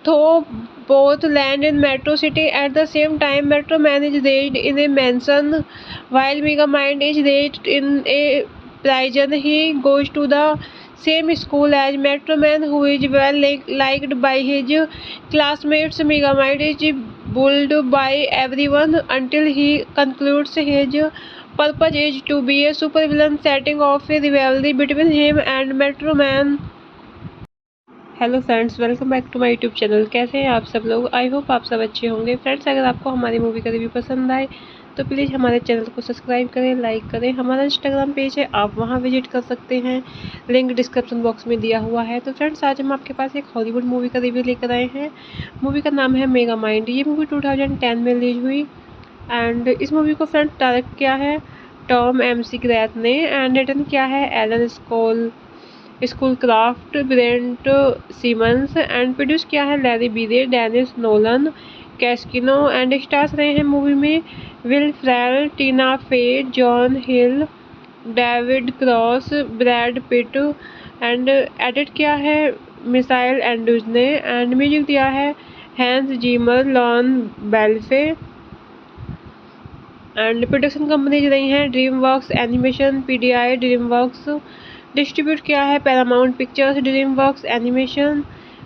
Though both land in Metro City at the same time, Metro Man is raised in a mansion while Megamind is raised in a prison. He goes to the same school as Metro Man, who is well liked by his classmates. Megamind is bullied by everyone until he concludes his purpose is to be a supervillain, setting off a rivalry between him and Metro Man. Hello friends, welcome back to my YouTube channel. कैसे हैं आप सब लोग? I hope आप सब अच्छे होंगे। Friends, अगर आपको हमारी मूवी का रिव्यू पसंद आए तो प्लीज़ हमारे चैनल को सब्सक्राइब करें, लाइक करें। हमारा इंस्टाग्राम पेज है, आप वहां विजिट कर सकते हैं, लिंक डिस्क्रिप्शन बॉक्स में दिया हुआ है। तो फ्रेंड्स, आज हम आपके पास एक हॉलीवुड मूवी का रिव्यू लेकर आए हैं। मूवी का नाम है मेगा माइंड। ये मूवी 2010 में रिलीज हुई एंड इस मूवी को फ्रेंड्स डायरेक्ट किया है टॉम एमसी ग्रैथ ने एंड रिटर्न किया है Alan Schoolcraft, Brent Simmons and produce किया है Larry Breay, Denise Nolan, Cascino and stars रहे हैं मूवी में Will Ferrell, Tina Fey, John Hill, David Cross, Brad Pitt and edit किया है मिसाइल एंड्रूज ने एंड म्यूजिक दिया है हैंस जीमर, लॉन बेल्फे एंड प्रोडक्शन कंपनीज रही हैं DreamWorks animation, PDI, DreamWorks. Distribute किया है Paramount pictures, DreamWorks animation.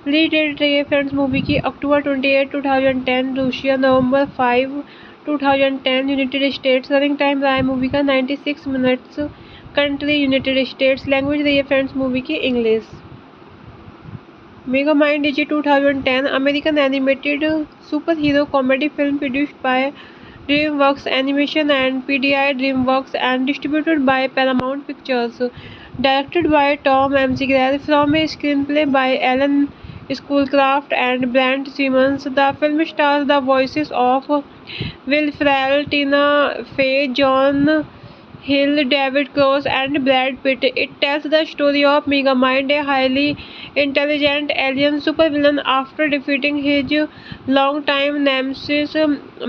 Release date रही है फ्रेंड्स मूवी की अक्टूबर 28, 2010, रूसिया नवंबर 5, 2010, यूनाइटेड स्टेट्स। रनिंग टाइम रहा है मूवी का 96 minutes. Country United States. Language रही है फ्रेंड्स मूवी की English. Mega mind is 2010 American animated super hero comedy film produced by DreamWorks Animation and PDI DreamWorks and distributed by Paramount Pictures. Directed by Tom McGrath from a screenplay by Alan Schoolcraft and Brent Simmons. The film stars the voices of Will Ferrell, Tina Fey, John Hill, David Cross and Brad Pitt. It tells the story of Megamind, a highly intelligent alien supervillain. After defeating his longtime nemesis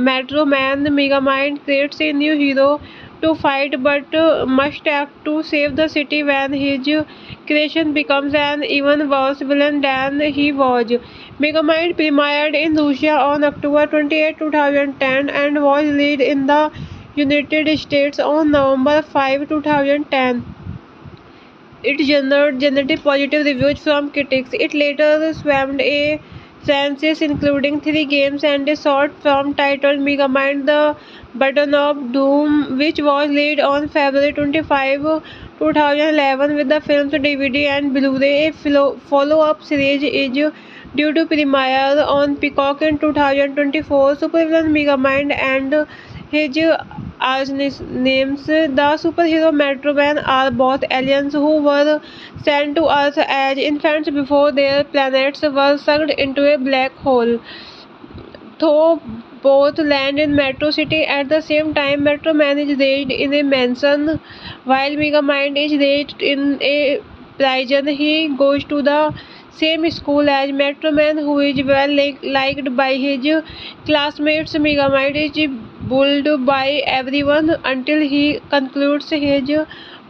Metro Man, Megamind creates a new hero to fight but must act to save the city when his creation becomes an even worse villain than he was. Megamind premiered in Russia on October 28, 2010 and was released in the United States on November 5, 2010. It generated positive reviews from critics. It later spawned a franchise including 3 games and a short film titled Megamind: The Button of Doom, which was released on February 25, 2011 with the film's DVD and Blu-ray. A follow-up series is due to premiere on Peacock in 2024. Supervillain Megamind and his arch-nemesis, the superhero Metro Man, are both aliens who were sent to Earth as infants before their planets were sucked into a black hole. Though both land in Metro City at the same time, Metro Man is raised in a mansion while Megamind is raised in a prison. He goes to the same school as Metro Man, who is well liked by his classmates. Megamind is bullied by everyone until he concludes his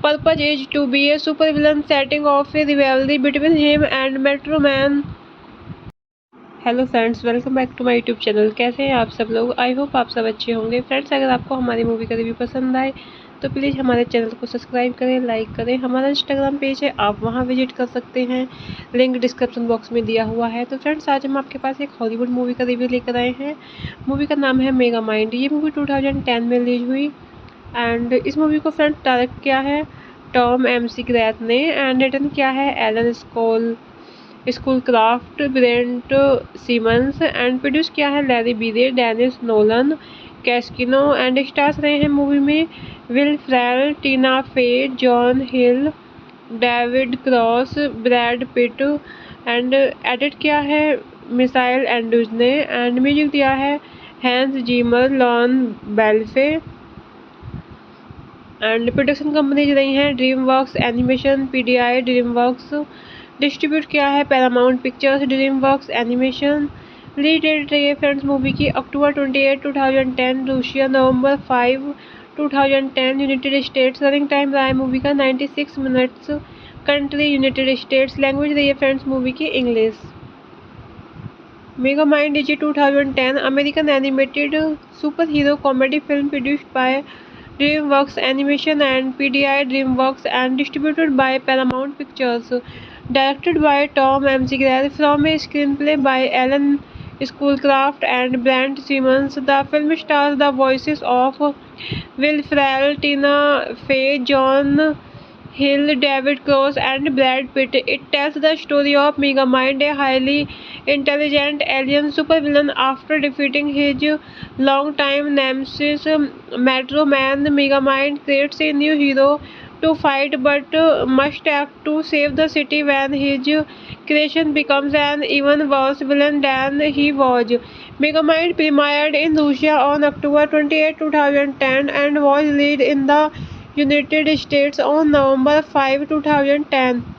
purpose is to be a supervillain, setting off a rivalry between him and Metro Man. Hello friends, welcome back to my YouTube channel. कैसे हैं आप सब लोग? I hope आप सब अच्छे होंगे। Friends, अगर आपको हमारी मूवी का रिव्यू पसंद आए तो प्लीज़ हमारे चैनल को सब्सक्राइब करें, लाइक करें। हमारा इंस्टाग्राम पेज है, आप वहां विजिट कर सकते हैं, लिंक डिस्क्रिप्शन बॉक्स में दिया हुआ है। तो फ्रेंड्स, आज हम आपके पास एक हॉलीवुड मूवी का रिव्यू लेकर आए हैं। मूवी का नाम है मेगा माइंड। ये मूवी 2010 में रिलीज हुई एंड इस मूवी को फ्रेंड्स डायरेक्ट किया है टॉम एमसी ग्रैथ ने एंड रिटर्न किया है Alan Schoolcraft, Brent Simmons and produce किया है Larry Breay, Denise Nolan, Cascino and stars रहे हैं मूवी में Will Ferrell, Tina Fey, John Hill, David Cross, Brad Pitt and edit किया है मिसाइल एंड्रूज ने एंड म्यूजिक दिया है हैंस जीमर, लॉन बेल्फे एंड प्रोडक्शन कंपनीज रही हैं DreamWorks animation, PDI, DreamWorks. Distribute किया है Paramount pictures, DreamWorks animation. Release date रही है फ्रेंड्स मूवी की अक्टूबर 28, 2010, रूसिया नवंबर 5, 2010, यूनाइटेड स्टेट्स। रनिंग टाइम रहा है मूवी का 96 minutes. Country United States. Language रही है फ्रेंड्स मूवी की English. Mega mind is 2010 American animated super hero comedy film produced by DreamWorks Animation and PDI DreamWorks and distributed by Paramount Pictures. Directed by Tom McGrath from a screenplay by Alan Schoolcraft and Brent Simmons, the film stars the voices of Will Ferrell, Tina Fey, John Hill, David Cross, and Brad Pitt. It tells the story of Megamind, a highly intelligent alien supervillain. After defeating his longtime nemesis, Metro Man, Megamind creates a new hero to fight but must act to save the city when his creation becomes an even worse villain than he was. Megamind premiered in Russia on October 28, 2010 and was released in the United States on November 5, 2010.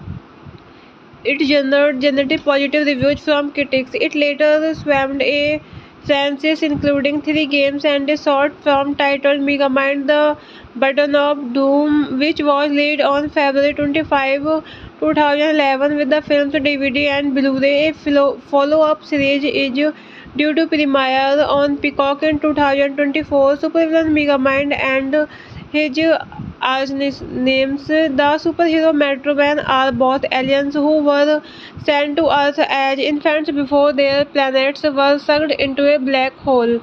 It generated positive reviews from critics. It later spawned a franchise including 3 games and a short film titled Megamind: The Button of Doom, which was released on February 25, 2011 with the film's DVD and Blu-ray. A follow-up series is due to premiere on Peacock in 2024. Supervillain Megamind and his archnemesis, the superhero Metro Man, are both aliens who were sent to Earth as infants before their planets were sucked into a black hole.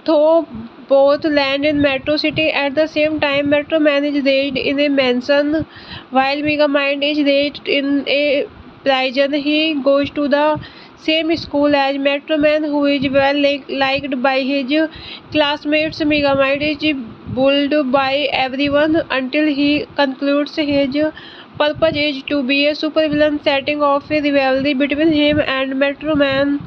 Though both land in Metro City at the same time, Metro Man is raised in a mansion while Megamind is raised in a prison. He goes to the same school as Metro Man, who is well liked by his classmates. Megamind is bullied by everyone until he concludes his purpose is to be a supervillain, setting off a rivalry between him and Metro Man.